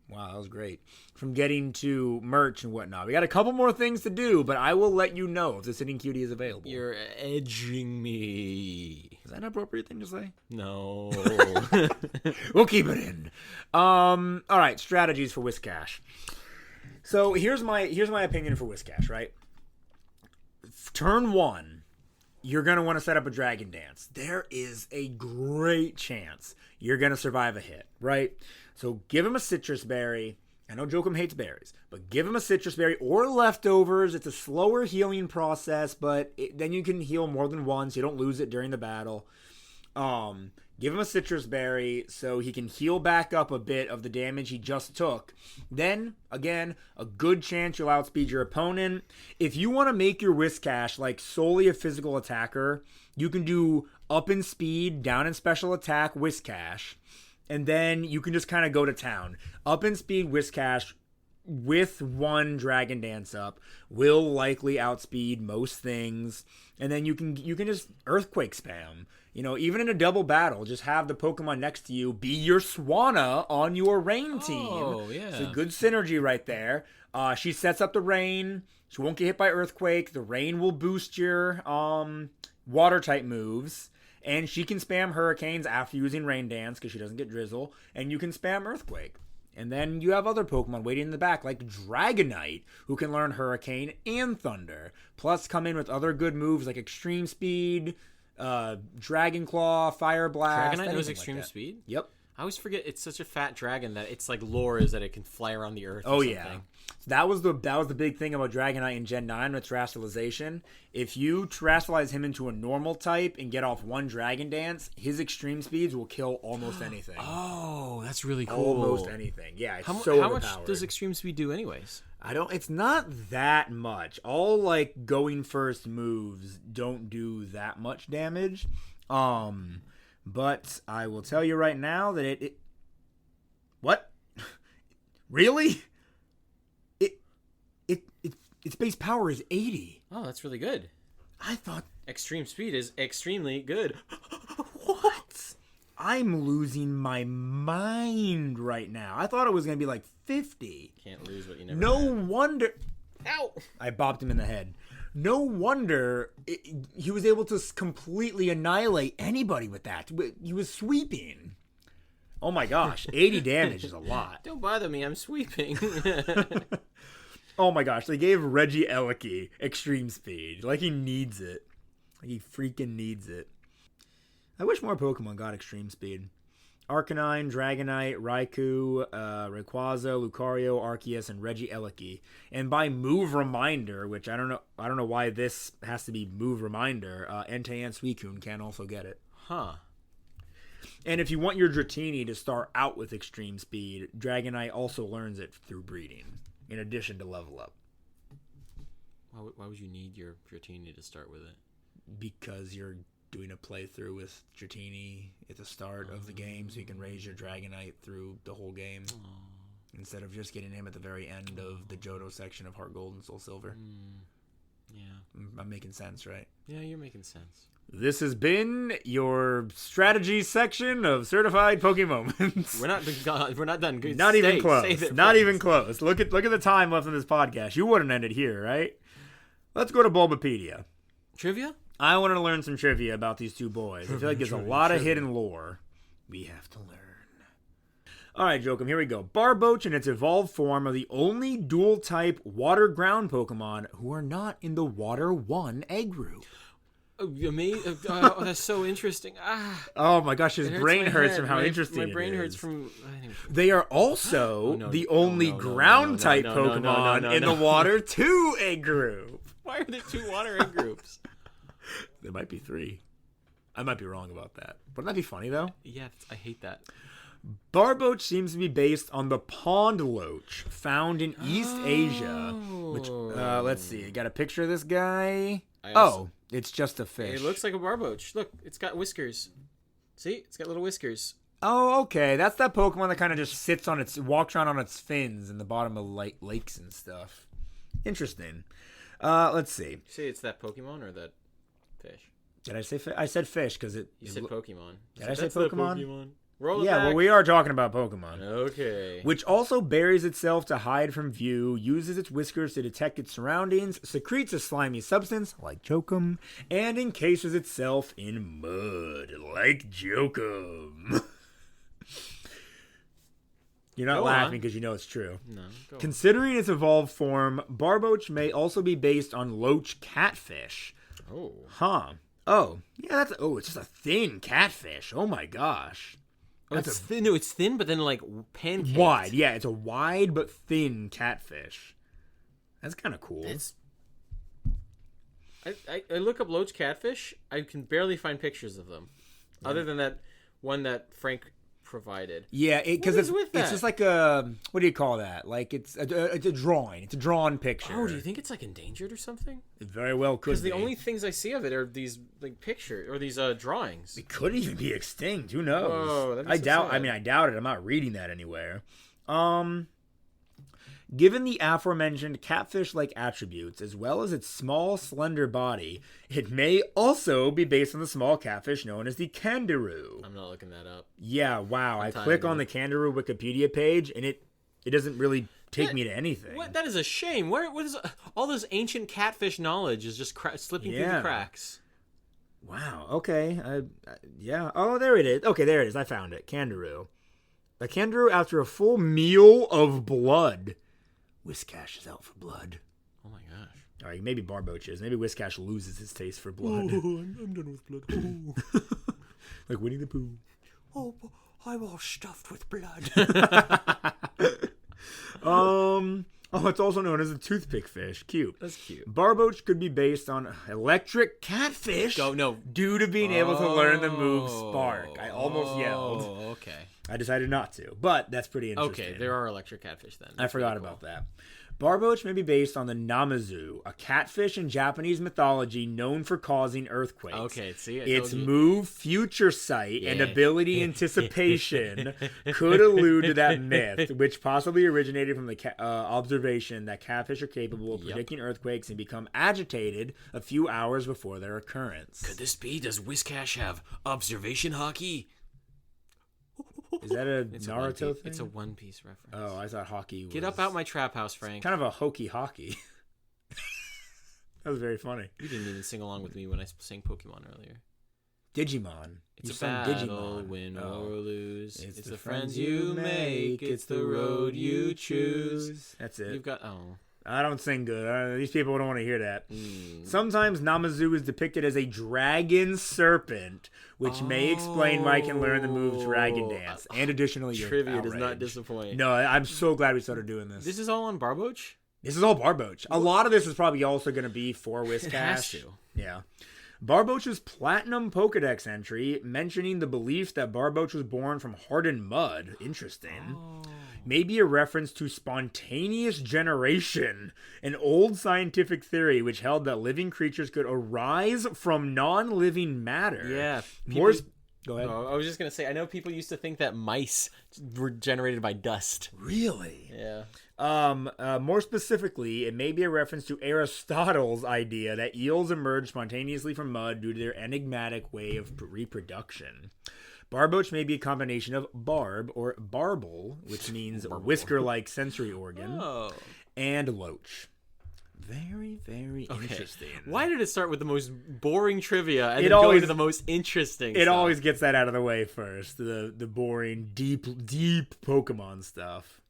Wow, that was great. From getting to merch and whatnot. We got a couple more things to do, but I will let you know if the sitting cutie is available. You're edging me. Is that an appropriate thing to say? No. We'll keep it in. All right, strategies for Whiscash. So here's my opinion for Whiscash, right? Turn 1, you're going to want to set up a Dragon Dance. There is a great chance you're going to survive a hit, right? So give him a citrus berry. I know Jokum hates berries, but give him a citrus berry or leftovers. It's a slower healing process, but then you can heal more than once. You don't lose it during the battle. Give him a citrus berry so he can heal back up a bit of the damage he just took. Then, again, a good chance you'll outspeed your opponent. If you want to make your Whiscash like solely a physical attacker, you can do up in speed, down in special attack Whiscash. And then you can just kind of go to town. Up in speed, Whiscash with one Dragon Dance up will likely outspeed most things. And then you can just Earthquake spam. Even in a double battle, just have the Pokemon next to you be your Swanna on your rain team. Oh, yeah. It's a good synergy right there. She sets up the rain. She won't get hit by Earthquake. The rain will boost your water type moves. And she can spam Hurricanes after using Rain Dance because she doesn't get Drizzle. And you can spam Earthquake. And then you have other Pokemon waiting in the back like Dragonite, who can learn Hurricane and Thunder. Plus come in with other good moves like Extreme Speed, Dragon Claw, Fire Blast. Dragonite knows Extreme Speed? Yep. I always forget it's such a fat dragon that it's like lore is that it can fly around the earth. Oh, or yeah. something. That was the big thing about Dragonite in Gen 9 with Terastallization. If you Terastallize him into a normal type and get off one Dragon Dance, his extreme speeds will kill almost anything. Oh, that's really cool. Almost anything. Yeah, it's how so much overpowered. does extreme speed do anyways? It's not that much. All like going first moves don't do that much damage. But I will tell you right now that it what? Really? Its base power is 80. Oh, that's really good. I thought Extreme speed is extremely good. what? I'm losing my mind right now. I thought it was going to be like 50. Can't lose what you never No had. wonder. Ow! I bopped him in the head. No wonder he was able to completely annihilate anybody with that. He was sweeping. Oh my gosh, 80 damage is a lot. Don't bother me, I'm sweeping. Oh my gosh, they gave Reggie Eliki extreme speed. Like he needs it. Like he freaking needs it. I wish more Pokemon got extreme speed. Arcanine, Dragonite, Raikou, Rayquaza, Lucario, Arceus, and Reggie Eliki. And by move reminder, which I don't know why this has to be move reminder, Entei and Suicune can also get it. Huh. And if you want your Dratini to start out with extreme speed, Dragonite also learns it through breeding, in addition to level up. Why would you need your Dratini to start with it? Because you're doing a playthrough with Dratini at the start of the game, so you can raise your Dragonite through the whole game. Instead of just getting him at the very end of the Johto section of Heart Gold and Soul Silver. Yeah. I'm making sense, right? Yeah, you're making sense. This has been your strategy section of Certified Pokemoments. We're not done. Good. Not even Stay close. there, Not please. even close. Look at the time left in this podcast. You wouldn't end it here, right? Let's go to Bulbapedia. Trivia? I wanted to learn some trivia about these two boys. I feel like there's a lot of hidden lore we have to learn. All right, Jokum, here we go. Barboach in its evolved form are the only dual-type water-ground Pokemon who are not in the Water 1 egg group. Oh, that's so interesting. Oh my gosh, his brain my hurts head. from how interesting My brain it hurts is. from... They are also the only ground-type Pokemon in the Water 2 egg group. Why are there 2 water egg groups? There might be 3. I might be wrong about that. Wouldn't that be funny, though? Yeah, I hate that. Barboach seems to be based on the pond loach found in East Asia. Which, let's see. I got a picture of this guy. It's just a fish. It looks like a Barboach. Look, it's got whiskers. See? It's got little whiskers. Oh, okay. That's that Pokemon that kind of just walks around on its fins in the bottom of lakes and stuff. Interesting. Let's see. You say it's that Pokemon or that fish? Did I say fish? I said fish because it... You said Pokemon. Did I say That's the Pokemon? Roll it Yeah, back. well, we are talking about Pokemon. Okay. Which also buries itself to hide from view, uses its whiskers to detect its surroundings, secretes a slimy substance, like Jokum, and encases itself in mud, like Jokum. You're not Go laughing on. because you know it's true. No, go on. Considering its evolved form, Barboach may also be based on loach catfish. Oh. Huh. Oh, yeah, it's just a thin catfish. Oh my gosh. Oh, it's thin. No, it's thin, but then like pancaked. Wide, yeah, it's a wide but thin catfish. That's kind of cool. I look up loach catfish. I can barely find pictures of them, other than that one that Frank provided. Yeah, because What is it's with that? it's just like a, what do you call that? Like it's a drawing. It's a drawn picture. Oh, do you think it's like endangered or something? It very well could be. Because the only things I see of it are these like pictures or these drawings. It could even be extinct. Who knows? Whoa, that'd be I so doubt. sad. I mean, I doubt it. I'm not reading that anywhere. Given the aforementioned catfish-like attributes, as well as its small, slender body, it may also be based on the small catfish known as the kangaroo. I'm not looking that up. Yeah, wow. I telling click you. on the kangaroo Wikipedia page, and it doesn't really take me to anything. What? That is a shame. What is all this ancient catfish knowledge is just slipping through the cracks. Wow. Okay. Yeah. Oh, there it is. Okay, there it is. I found it. Kangaroo. A kangaroo after a full meal of blood. Whiscash is out for blood. Oh my gosh. All right, maybe Barboach is. Maybe Whiscash loses his taste for blood. I'm done with blood. Like Winnie the Pooh. Oh, I'm all stuffed with blood. Oh, it's also known as a toothpick fish. Cute. That's cute. Barboach could be based on electric catfish. No. Due to being able to learn the move Spark. I almost yelled. Oh, okay. I decided not to, but that's pretty interesting. Okay, there are electric catfish then. I forgot about that. Barboach may be based on the Namazu, a catfish in Japanese mythology known for causing earthquakes. Okay, see, its move, future sight, and ability anticipation could allude to that myth, which possibly originated from the observation that catfish are capable of predicting earthquakes and become agitated a few hours before their occurrence. Could this be? Does Whiscash have observation hockey? Is that a Naruto thing? It's a One Piece reference. Oh, I thought hockey was... Get up out my trap house, Frank. kind of a hokey hockey. That was very funny. You didn't even sing along with me when I sang Pokemon earlier. Digimon. It's You a sung battle, win or lose. It's the friends you make. It's the road you choose. That's it. You've got I don't sing good. These people don't want to hear that. Sometimes Namazu is depicted as a dragon serpent, which may explain why I can learn the move Dragon Dance. And additionally, your trivia does outrage. not disappoint. No, I'm so glad we started doing this. This is all on Barboach? This is all Barboach. A lot of this is probably also going to be for Whiscash. It has to. Yeah. Barboach's Platinum Pokedex entry, mentioning the belief that Barboach was born from hardened mud. Interesting. May be a reference to spontaneous generation, an old scientific theory which held that living creatures could arise from non-living matter. Yeah. Go ahead. I was just going to say, I know people used to think that mice were generated by dust. Really? Yeah. More specifically, it may be a reference to Aristotle's idea that eels emerge spontaneously from mud due to their enigmatic way of reproduction. Barboach may be a combination of barb or barbel, which means whisker-like sensory organ, and loach. Very, very interesting. Why did it start with the most boring trivia and It then always- go to the most interesting It stuff? always gets that out of the way first. The boring, deep Pokemon stuff.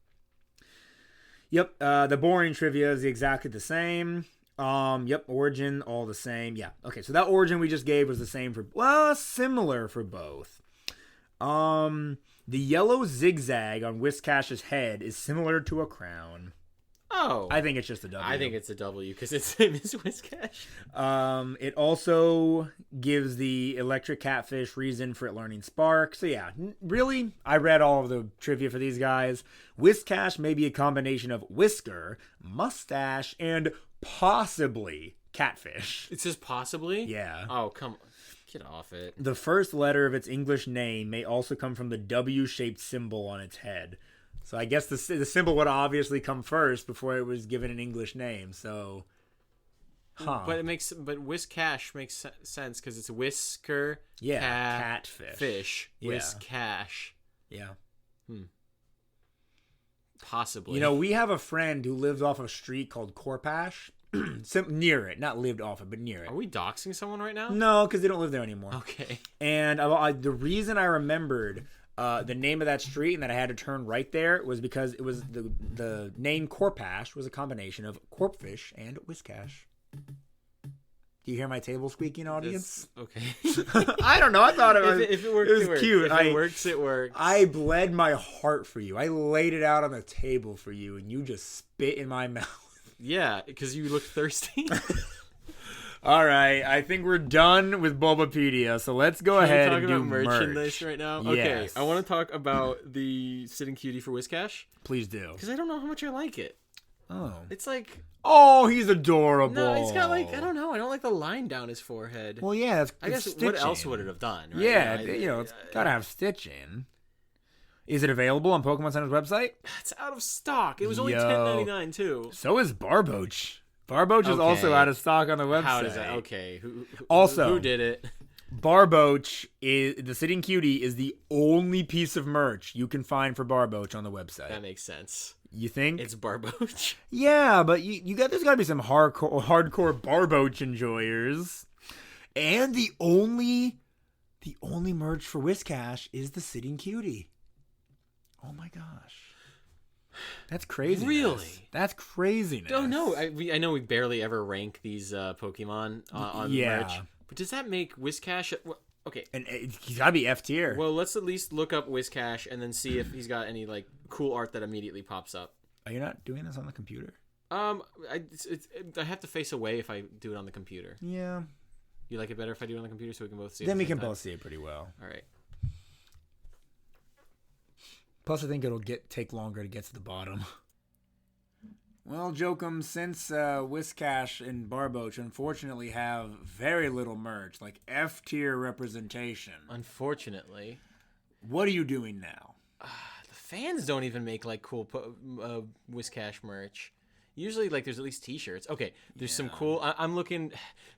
Yep, the boring trivia is exactly the same. Yep, origin, all the same. Yeah, okay, so that origin we just gave was the same for, similar for both. The yellow zigzag on Whiscash's head is similar to a crown. Oh. I think it's just a W. I think it's a W because it's the same as Whiscash. It also gives the electric catfish reason for it learning Spark. So yeah, really, I read all of the trivia for these guys. Whiscash may be a combination of whisker, mustache, and possibly catfish. It says possibly? Yeah. Oh, come on. Get off it. The first letter of its English name may also come from the W-shaped symbol on its head. So I guess the symbol would obviously come first before it was given an English name. So, But Whiscash makes sense because it's whisker, catfish, fish, Yeah. Whiscash. Yeah. Possibly. You know, we have a friend who lives off a street called Corpash. Near it, not lived off it, but near it. Are we doxing someone right now? No, because they don't live there anymore. Okay. And the reason I remembered the name of that street and that I had to turn right there was because it was the name Corpash was a combination of corpfish and Whiscash. Do you hear my table squeaking, audience? Okay. I don't know. I thought it was. If it works, it was cute. If it works, it works. I bled my heart for you. I laid it out on the table for you, and you just spit in my mouth. Yeah, because you look thirsty. All right, I think we're done with Bulbapedia, so let's go ahead and do merchandise right now. Okay, Yes. I want to talk about the sitting cutie for Whiscash Please do. because I don't know how much I like it. Oh. It's like Oh, he's adorable. no, it's got like I don't know. I don't like the line down his forehead. Well, yeah, that's I guess stitching. what else would it have done? Right? Yeah, it's gotta have stitching. Is it available on Pokemon Center's website? It's out of stock. It was only Yo. $10.99 too. So is Barboach. Barboach is also out of stock on the website. How does that? Okay. Also, who did it? Barboach is the Sitting Cutie is the only piece of merch you can find for Barboach on the website. That makes sense. You think? It's Barboach. Yeah, but there's got to be some hardcore Barboach enjoyers. And the only merch for Whiscash is the Sitting Cutie. Oh my gosh. That's crazy. Really? That's craziness. Oh no, I know we barely ever rank these Pokemon on merch. But does that make Whiscash okay? And he's got to be F tier. Well, let's at least look up Whiscash and then see if he's got any like cool art that immediately pops up. Are you not doing this on the computer? I have to face away if I do it on the computer. Yeah. You like it better if I do it on the computer so we can both see it? Then we can both see it pretty well. All right. Plus, I think it'll take longer to get to the bottom. Well, Jokum, since Whiscash and Barboach unfortunately have very little merch, like F tier representation. Unfortunately. What are you doing now? The fans don't even make like cool Whiscash merch. Usually, like, there's at least T-shirts. Okay, there's some cool... I'm looking...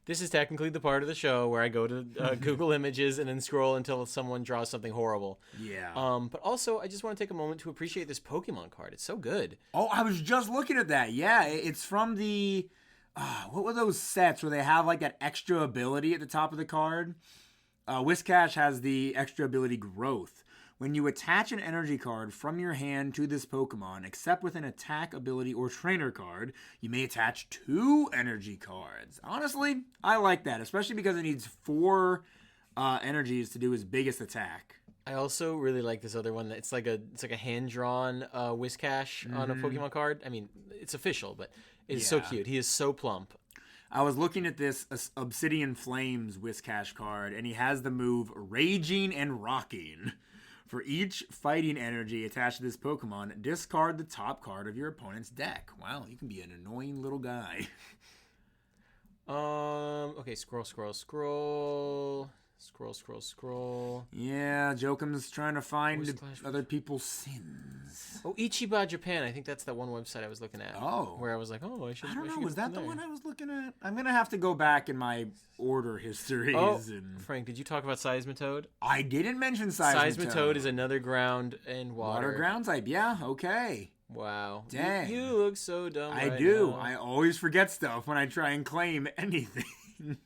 This is technically the part of the show where I go to Google Images and then scroll until someone draws something horrible. Yeah. But also, I just want to take a moment to appreciate this Pokemon card. It's so good. Oh, I was just looking at that. Yeah, it's from the... what were those sets where they have, like, that extra ability at the top of the card? Whiscash has the extra ability Growth. When you attach an energy card from your hand to this Pokemon, except with an attack ability or trainer card, you may attach 2 energy cards. Honestly, I like that, especially because it needs 4 energies to do his biggest attack. I also really like this other one. It's like a hand-drawn Whiscash on a Pokemon card. I mean, it's official, but it's so cute. He is so plump. I was looking at this Obsidian Flames Whiscash card, and he has the move Raging and Rocking. For each fighting energy attached to this Pokemon, discard the top card of your opponent's deck. Wow, you can be an annoying little guy. Okay, scroll. Yeah, Jokum's trying to find other people's sins. Oh, Ichiba Japan. I think that's that one website I was looking at. Oh. Where I was like, oh, I should. I don't know, get was that the there. one I was looking at? I'm going to have to go back in my order histories. Oh, and... Frank, did you talk about Seismitoad? I didn't mention Seismitoad. Seismitoad is another ground and water. Water ground type, yeah, okay. Wow. Dang. You look so dumb I right do. now. I always forget stuff when I try and claim anything.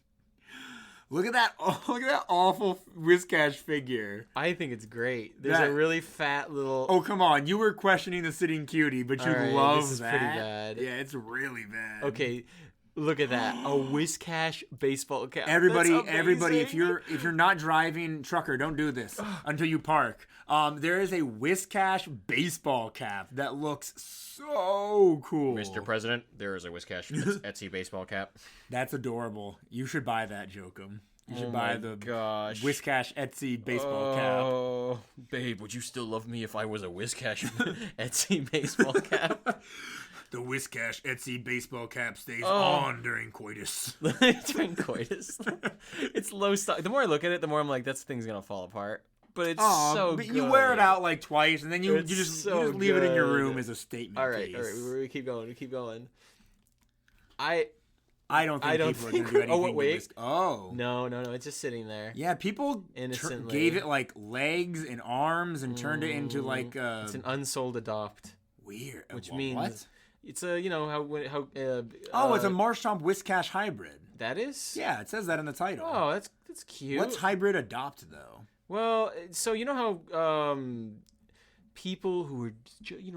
Look at that! Oh, look at that awful Whiscash figure. I think it's great. There's a really fat little... Oh, come on. You were questioning the Sitting Cutie, but you Alright, love this is that. pretty bad. Yeah, it's really bad. Okay, look at that. A Whiscash baseball cap. Everybody, That's if amazing. you're not driving trucker, don't do this until you park. There is a Whiscash baseball cap that looks so cool. Mr. President, there is a Whiscash Etsy baseball cap. That's adorable. You should buy that, Jokum. You should buy the Whiscash Etsy baseball cap. Oh, babe, would you still love me if I was a Whiscash Etsy baseball cap? The Whiscash Etsy baseball cap stays on during coitus. During coitus. It's low stock. The more I look at it, the more I'm like, that thing's gonna fall apart. But it's so but good. you wear it out like twice, and then you just leave it in your good. room as a statement All right, piece. we keep going. I don't think people are going to do anything. Oh, wait. No, it's just sitting there. Yeah, people Innocently. gave it like legs and arms and turned it into like it's an unsold adopt. Weird. Which means what? It's a how it's a Marshtomp Whiscash hybrid. That is? Yeah, it says that in the title. Oh, that's cute. What's hybrid adopt though? Well, so you know how people who are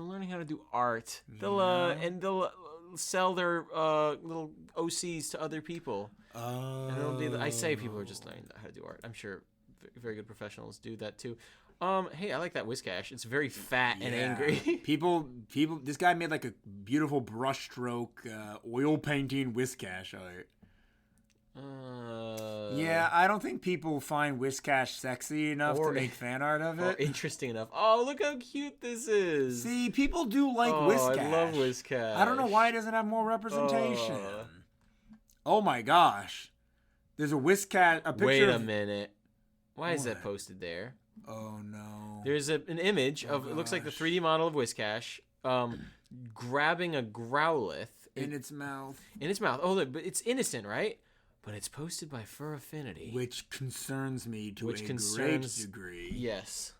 learning how to do art, they'll sell their little OCs to other people. Oh. I say people are just learning how to do art. I'm sure very good professionals do that too. Hey, I like that Whiscash. It's very fat and angry. people. This guy made like a beautiful brushstroke oil painting Whiscash art. Yeah, I don't think people find Whiscash sexy enough to make fan art of Or it. interesting enough. Oh, look how cute this is. See, people do like Whiscash. I love Whiscash. I don't know why it doesn't have more representation. Oh my gosh. There's a Whiscash, a picture Wait a minute. Why is that What? posted there? Oh no. There's an image of, it looks like the 3D model of Whiscash grabbing a Growlithe in its mouth. in its mouth. Oh, look, but it's innocent, right? But it's posted by Fur Affinity. Which concerns me to a great degree. Yes.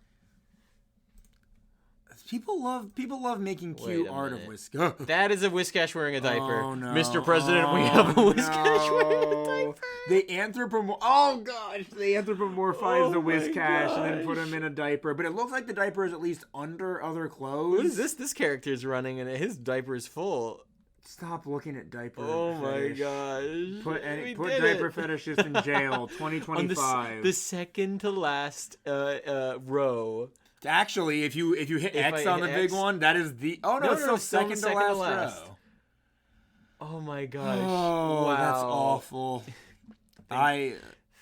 People love making cute art of minute. Whiscash. That is a Whiscash wearing a diaper. Oh, no. Mr. President, we have a Whiscash wearing a diaper. They anthropomorphize the my Whiscash and then put gosh. him in a diaper. But it looks like the diaper is at least under other clothes. What is this? This character is running and his diaper is full. Stop looking at diaper. Oh my fetish. gosh. Put We put did diaper it. fetishists in jail. 2025. The second to last row. Actually, if you hit If X I on the hit big X- one, that is the it's still second to last row. Oh my gosh. Oh, wow. that's awful. I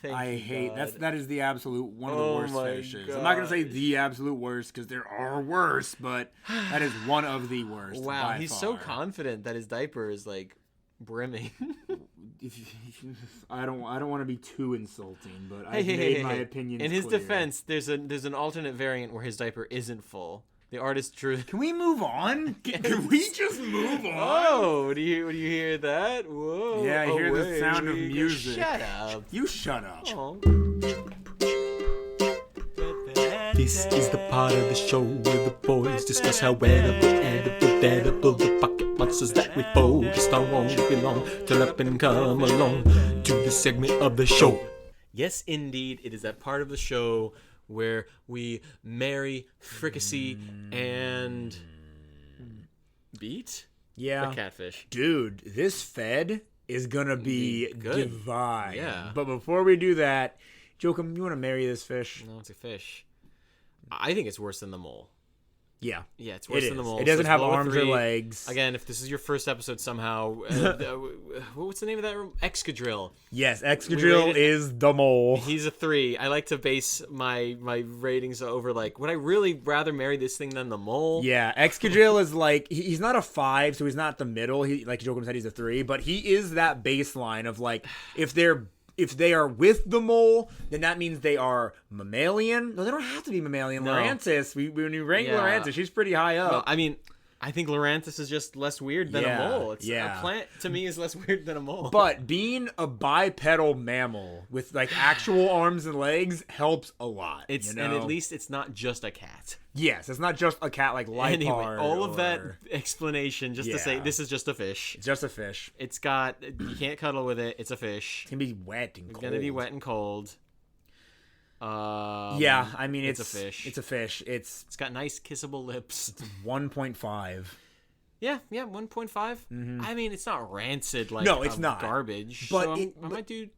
Thank you, hate God. that is the absolute one of the Oh worst my fetishes. I'm not gonna say gosh. the absolute worst because there are worse, but that is one of the worst. Wow, by he's far. so confident that his diaper is like brimming. I don't want to be too insulting, but Hey, I've hey, made hey, my hey. opinions In his clear. defense, there's an alternate variant where his diaper isn't full. The artist drew. Can we move on? Can we just move on? Oh, do you hear that? Whoa! Yeah, I hear the away sound of we go. music. Shut up. You shut up. Oh. This is the part of the show where the boys discuss how edible the pocket monsters that we focused on won't be long till up and come along to the segment of the show. Yes, indeed, it is that part of the show where we marry, fricassee, and beat Yeah. the catfish. Dude, this Fed is gonna be Good. divine. Yeah. But before we do that, Jokum, you want to marry this fish? No, it's a fish. I think it's worse than the mole. Yeah. Yeah, it's worse It than the is. mole. It doesn't So it's have below a arms or 3. legs. Again, if this is your first episode somehow, what's the name of that? Excadrill. Yes, Excadrill rated- is the mole. He's a 3. I like to base my ratings over like, would I really rather marry this thing than the mole? Yeah, Excadrill is like he's not a 5, so he's not the middle. He like Jokum said, he's a 3, but he is that baseline of like if they are with the mole, then that means they are mammalian. No, they don't have to be mammalian. No. Lorantis, when you rank Yeah. Lorantis, she's pretty high up. Well, I mean, I think Lorantis is just less weird than Yeah, a mole. It's yeah. A plant to me is less weird than a mole. But being a bipedal mammal with like actual arms and legs helps a lot. it's you know? and at least it's not just a cat. yes, it's not just a cat like Lipard. Anyway, all of that or- explanation just to say Yeah. this is just a fish. It's just a fish. It's got you can't cuddle with it. It's a fish. It's gonna be wet and It's cold. gonna be wet and cold. Yeah, I mean it's a fish. It's a fish. It's It's got nice kissable lips. 1.5. Yeah, 1.5. I mean, it's not rancid like No, it's not. garbage. But so it- I might do.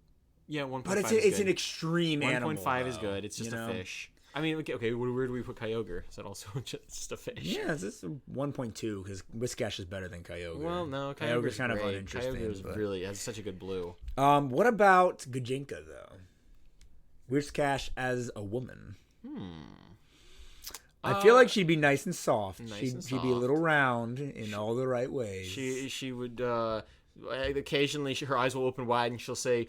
Yeah, 1.5. But it's is it's good. an extreme animal. 1.5 is though, good. It's just you a know? fish. I mean, okay, where do we put Kyogre? Is that also just a fish? Yeah, it's just a 1.2 because Whiscash is better than Kyogre. Well, no, Kyogre's Kyogre's kind of great. uninteresting. Kyogre's but- really has such a good blue. What about Gajinka though? Whiscash as a woman. I feel like she'd be nice and soft. Nice she'd and be a soft. little round in all the right ways. She would occasionally her eyes will open wide and she'll say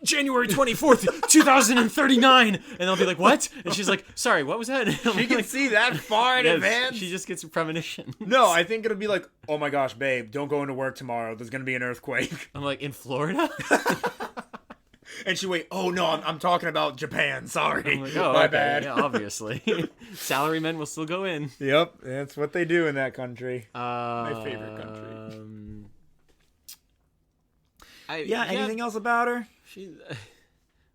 January 24th 2039 and I'll be like what, and she's like sorry what was that? She can see that far in Yes, advance. she just gets a premonition. No, I think it'll be like, oh my gosh, babe, don't go into work tomorrow. There's gonna be an earthquake. I'm like, in Florida? And she wait, oh no, I'm talking about Japan. Sorry, I'm like, oh, my okay. bad. Yeah, obviously. Salarymen will still go in. Yep, that's what they do in that country. My favorite country. Yeah, Anything else about her? She,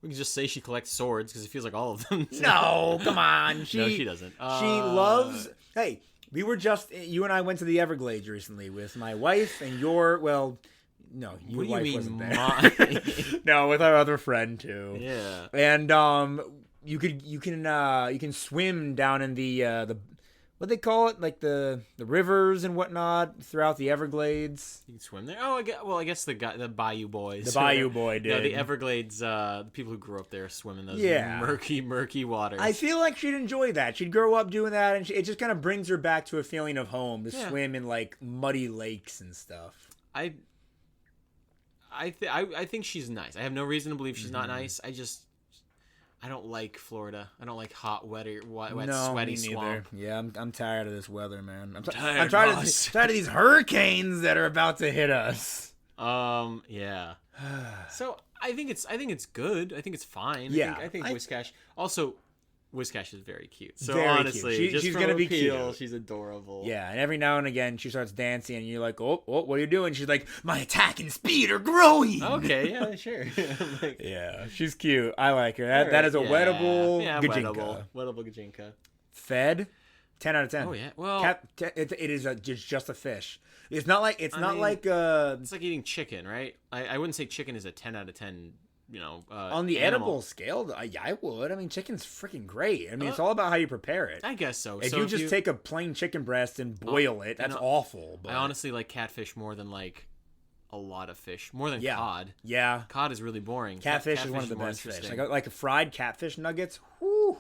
we can just say she collects swords because it feels like all of them. No, come on. No, she doesn't. She loves. Hey, we were just. You and I went to the Everglades recently with my wife and your. Well, no, your What do wife you wasn't mean, there. mine? No, with our other friend too. Yeah. And you can swim down in the what they call it, like the rivers and whatnot throughout the Everglades. You can swim there. Oh, I guess the Bayou Boys. The Bayou Boy did. No, the Everglades. The people who grew up there swim in those murky waters. I feel like she'd enjoy that. She'd grow up doing that, and it just kind of brings her back to a feeling of home to swim in like muddy lakes and stuff. I think she's nice. I have no reason to believe she's not nice. I don't like Florida. I don't like hot, wet, sweaty swamp. Yeah, I'm tired of this weather, man. I'm tired of these hurricanes that are about to hit us. Yeah. So I think it's good. I think it's fine. Yeah. I think Whiscash. Also, Whiscash is very cute. So very honestly, cute. She's gonna be cute. She's adorable. Yeah, and every now and again she starts dancing, and you're like, oh, what are you doing? She's like, my attack and speed are growing. Okay, yeah, sure. Yeah, she's cute. I like her. That is a wettable Gajinka. Wettable Gajinka. Fed, 10 out of 10. Oh yeah. Well, it is just a fish. It's not like it's like eating chicken, right? I wouldn't say chicken is a 10 out of 10. On the edible scale, I would. I mean, chicken's freaking great. I mean, it's all about how you prepare it. I guess so. If you just take a plain chicken breast and boil it, that's awful. But I honestly like catfish more than like a lot of fish. More than cod. Yeah. Cod is really boring. Catfish is one of the best fish. Like fried catfish nuggets. Whew.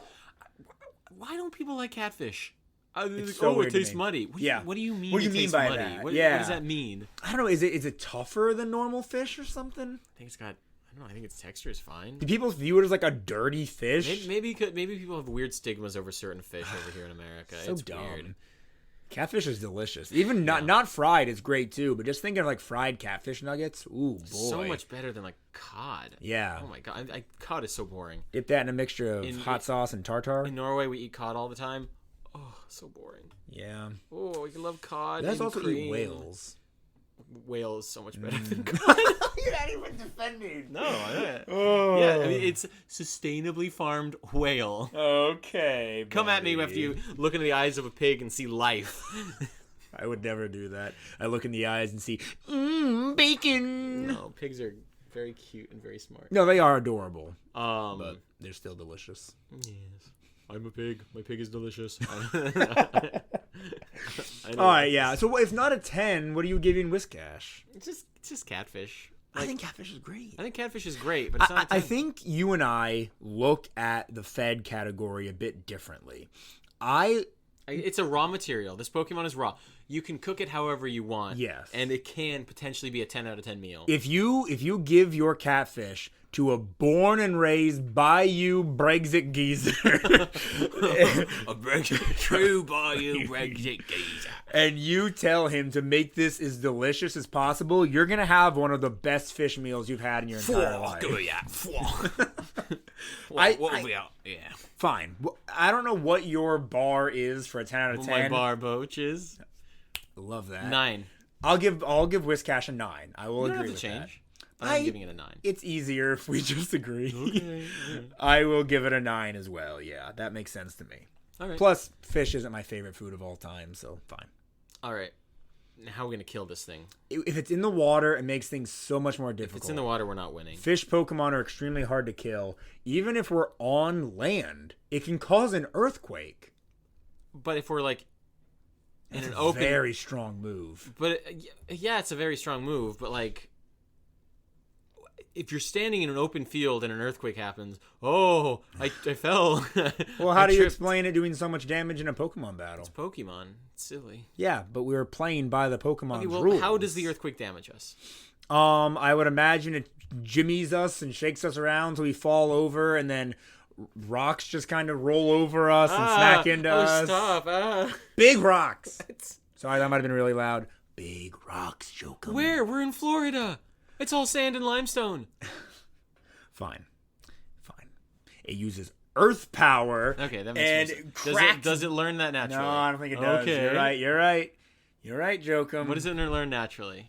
Why don't people like catfish? It tastes muddy. What do you mean? What do you mean by muddy? that? What does that mean? I don't know. Is it tougher than normal fish or something? I think it's got. I don't know. I think its texture is fine. Do people view it as like a dirty fish? Maybe people have weird stigmas over certain fish over here in America. So it's dumb. Weird. Catfish is delicious. Even not fried is great too. But just thinking of like fried catfish nuggets, ooh boy, so much better than like cod. Yeah. Oh my god, cod is so boring. Dip that in a mixture of hot sauce and tartar. In Norway, we eat cod all the time. Oh, so boring. Yeah. Oh, we love cod. Let's also cream. eat whales. Whale is so much better than cod. You're not even defending. No, I oh. Yeah, I mean, it's sustainably farmed whale. Okay, buddy. Come at me after you look into the eyes of a pig and see life. I would never do that. I look in the eyes and see, bacon. No, pigs are very cute and very smart. No, they are adorable. But they're still delicious. Yes. I'm a pig. My pig is delicious. All right, yeah. So if not a 10, what are you giving Whiscash? It's just catfish. I think catfish is great. I think catfish is great, but it's not a 10. I think you and I look at the fed category a bit differently. It's a raw material. This Pokemon is raw. You can cook it however you want. Yes. And it can potentially be a 10 out of 10 meal. If you give your catfish to a born and raised Bayou Brexit geezer. True Bayou Brexit geezer. And you tell him to make this as delicious as possible, you're going to have one of the best fish meals you've had in your entire life. Yeah. Fine. I don't know what your bar is for a 10 out of 10. My bar, Boach, is... Love that. 9. I'll give Whiscash a 9. I will agree with change. that. I'm giving it a 9. It's easier if we just agree. Okay. I will give it a 9 as well. Yeah, that makes sense to me. All right. Plus, fish isn't my favorite food of all time, so fine. All right. Now, how are we going to kill this thing? If it's in the water, it makes things so much more difficult. If it's in the water, we're not winning. Fish Pokemon are extremely hard to kill. Even if we're on land, it can cause an earthquake. But if we're like in That's an a open, very strong move. But yeah, it's a very strong move. But like, if you're standing in an open field and an earthquake happens, I fell. Well, how do you explain it doing so much damage in a Pokemon battle? It's Pokemon. It's silly. Yeah, but we were playing by the Pokemon's rules. How does the earthquake damage us? I would imagine it jimmies us and shakes us around so we fall over, and then rocks just kind of roll over us and smack into us. Stop. Big rocks. Sorry, that might have been really loud. Big rocks, Jokum. Where? We're in Florida. It's all sand and limestone. Fine. It uses earth power. Okay, that makes sense. Does it learn that naturally? No, I don't think it does. Okay. You're right, Jokum. What does it learn naturally?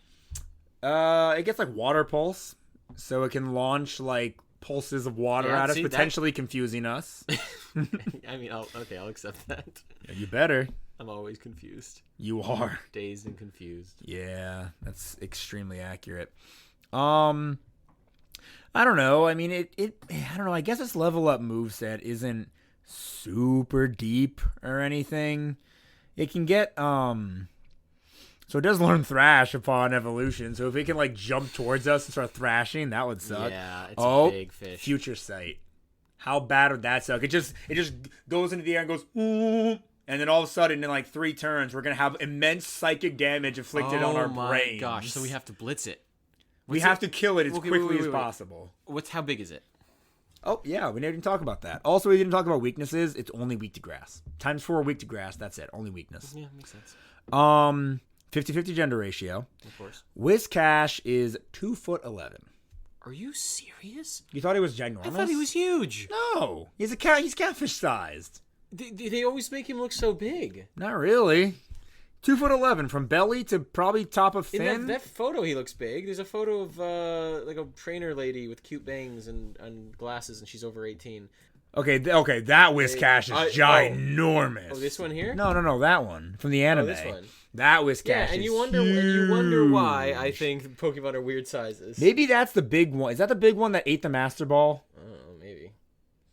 It gets like water pulse, so it can launch like pulses of water at us, potentially confusing us. I mean, I'll accept that. Yeah, you better. I'm always confused. You are. Dazed and confused. Yeah, that's extremely accurate. I don't know. I mean, I don't know. I guess its level up moveset isn't super deep or anything. It can get so it does learn thrash upon evolution. So if it can like jump towards us and start thrashing, that would suck. Yeah, it's a big fish. Future sight. How bad would that suck? It just goes into the air and goes, and then all of a sudden in like 3 turns we're gonna have immense psychic damage inflicted on our brains. Oh my gosh! So we have to blitz it. We have to kill it as quickly as possible. How big is it? Oh yeah, we didn't talk about that. Also, we didn't talk about weaknesses. It's only weak to grass. ×4 weak to grass. That's it. Only weakness. Yeah, makes sense. 50-50 gender ratio. Of course. Whiscash is 2'11". Are you serious? You thought he was ginormous? I thought he was huge. No, he's a cat. He's catfish sized. They always make him look so big. Not really. 2'11" from belly to probably top of fin. In that photo, he looks big. There's a photo of like a trainer lady with cute bangs and glasses, and she's over 18. Okay, that Whiscash is ginormous. Oh, this one here? No, that one from the anime. This one. That Whiscash. Yeah, and is you wonder, huge. and you wonder why I think Pokemon are weird sizes. Maybe that's the big one. Is that the big one that ate the Master Ball? I don't know, maybe.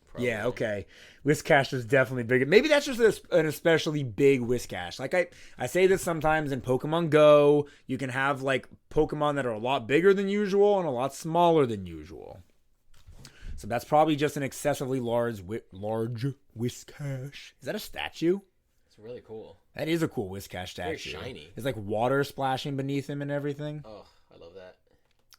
Probably. Yeah, okay. Whiscash is definitely bigger. Maybe that's just an especially big Whiscash. Like I say this sometimes in Pokemon Go. You can have like Pokemon that are a lot bigger than usual and a lot smaller than usual. So that's probably just an excessively large Whiscash. Is that a statue? It's really cool. That is a cool Whiscash statue. Very shiny. There's like water splashing beneath him and everything. Oh, I love that.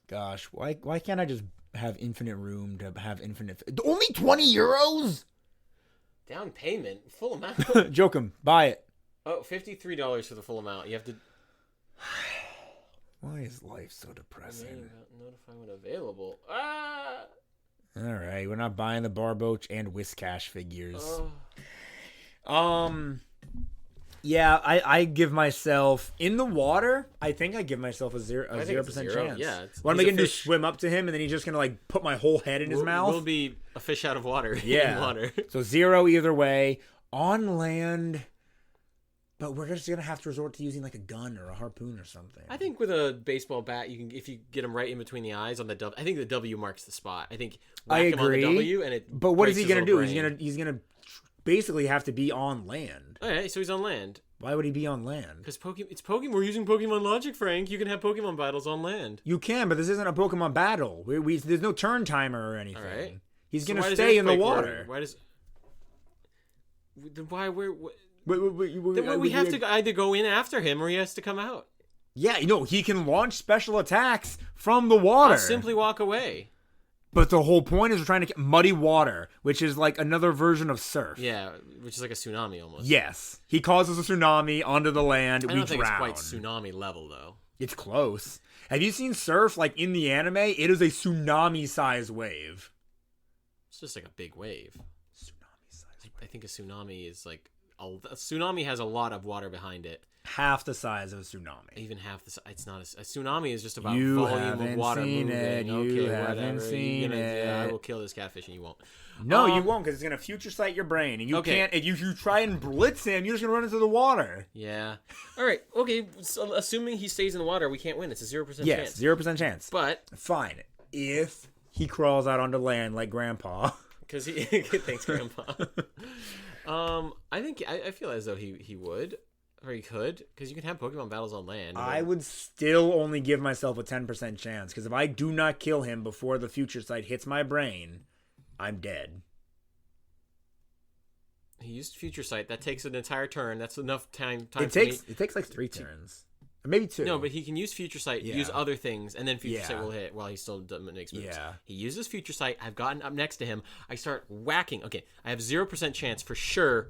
Gosh, why can't I just have infinite room to have infinite... Only 20 euros? Down payment? Full amount? Joke him. Buy it. Oh, $53 for the full amount. You have to... Why is life so depressing? Notify when available. Ah! Alright, we're not buying the Barboach and Whiscash figures. Oh. Yeah, I give myself... In the water, I think I give myself a 0% chance. Yeah. What am I going to do? Swim up to him and then he's just going to like put my whole head in his mouth? We'll be a fish out of water. Yeah. In water. So 0 either way. On land... But we're just going to have to resort to using like a gun or a harpoon or something. I think with a baseball bat, you can, if you get him right in between the eyes on the W. I think the W marks the spot. I think whack him on the W and it. But what is he going to do? He's gonna basically have to be on land. All right, so he's on land. Why would he be on land? Because it's Pokemon. We're using Pokemon logic, Frank. You can have Pokemon battles on land. You can, but this isn't a Pokemon battle. There's no turn timer or anything. All right. He's gonna stay in the water. Why does? Why we're. Then we have to either go in after him or he has to come out. Yeah, he can launch special attacks from the water. I'll simply walk away. But the whole point is we're trying to get muddy water, which is like another version of surf. Yeah, which is like a tsunami almost. Yes. He causes a tsunami onto the land. I don't think it's quite tsunami level, though. It's close. Have you seen surf like in the anime? It is a tsunami-sized wave. It's just like a big wave. Tsunami-sized wave. I think a tsunami is like... A tsunami has a lot of water behind it. Half the size of a tsunami. Even half the size. It's not a tsunami is just about you volume of water moving. You haven't seen it. Yeah, I will kill this catfish and you won't. No, you won't, because it's gonna future sight your brain, and you can't. If you try and blitz him, you're just gonna run into the water. Yeah. All right. Okay. So assuming he stays in the water, we can't win. It's a 0% chance. Yes, 0% chance. But fine if he crawls out onto land like Grandpa. Because he thanks Grandpa. I feel as though he would, or he could, because you can have Pokemon battles on land. I would still only give myself a 10% chance, because if I do not kill him before the future sight hits my brain, I'm dead. He used future sight. That takes an entire turn. That's enough time. It takes like 3 turns. Maybe 2. No, but he can use future sight, use other things, and then future sight will hit while he still makes moves. Yeah. He uses future sight. I've gotten up next to him. I start whacking. Okay, I have 0% chance for sure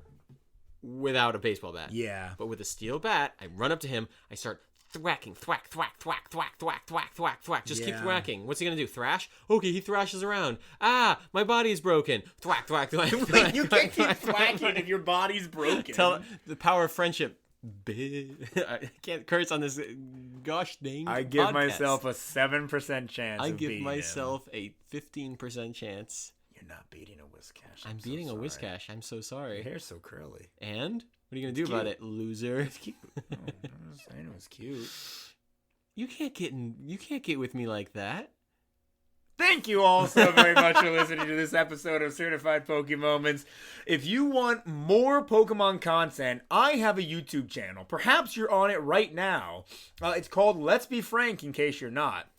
without a baseball bat. Yeah. But with a steel bat, I run up to him. I start thwacking, thwack, thwack, thwack, thwack, thwack, thwack, thwack, thwack. Just keep thwacking. What's he gonna do? Thrash? Okay, he thrashes around. Ah, my body is broken. Thwack, thwack, thwack. Wait, you can't keep thwacking if your body's broken. Tell the power of friendship. I can't curse on this gosh dang I give podcast. myself a 7% chance. I give myself a 15% chance. You're not beating a Whiscash. I'm beating a Whiscash. I'm so sorry. Your hair's so curly. And what are you gonna do about it, loser? It's cute. I'm just saying it was cute. You can't get with me like that. Thank you all so very much for listening to this episode of Certified Pokemoments. If you want more Pokemon content, I have a YouTube channel. Perhaps you're on it right now. It's called Let's Be Frank, in case you're not.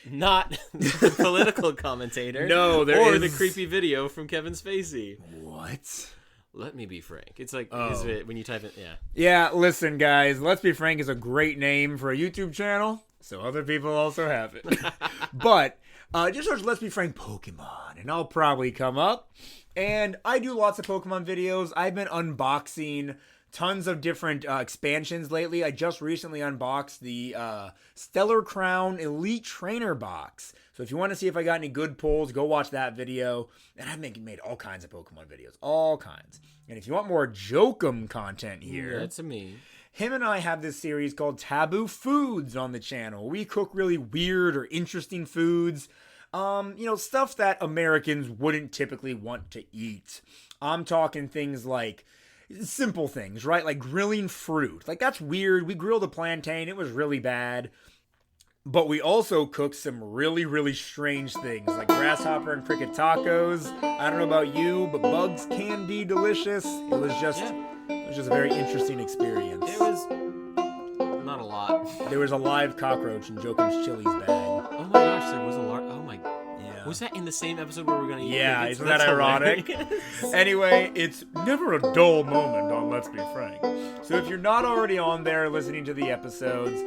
Not the political commentator. No, or the creepy video from Kevin Spacey. What? Let me be frank. It's like when you type it, yeah. Yeah, listen, guys. Let's Be Frank is a great name for a YouTube channel, so other people also have it. But just search Let's Be Frank Pokemon, and I'll probably come up. And I do lots of Pokemon videos. I've been unboxing tons of different expansions lately. I just recently unboxed the Stellar Crown Elite Trainer box. So if you want to see if I got any good pulls, go watch that video. And I've made all kinds of Pokemon videos. All kinds. And if you want more Jokum content here... That's me. Him and I have this series called Taboo Foods on the channel. We cook really weird or interesting foods. Stuff that Americans wouldn't typically want to eat. I'm talking things like simple things, right? Like grilling fruit. Like, that's weird. We grilled a plantain. It was really bad. But we also cooked some really, really strange things, like grasshopper and cricket tacos. I don't know about you, but bugs can be delicious. It was just a very interesting experience. It was not a lot. There was a live cockroach in Jokum's Chili's bag. Oh my gosh, there was a large... Oh my... Yeah. Was that in the same episode where we're going to eat Yeah, crickets? isn't that ironic? Anyway, it's never a dull moment on Let's Be Frank. So if you're not already on there listening to the episodes,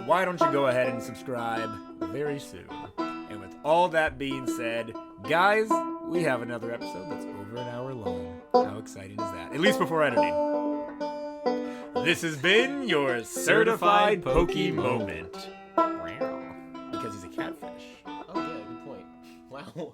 why don't you go ahead and subscribe very soon? And with all that being said, guys, we have another episode that's over an hour long. How exciting is that? At least before editing. This has been your Certified Pokemon. Because he's a catfish. Oh yeah, good point. Wow.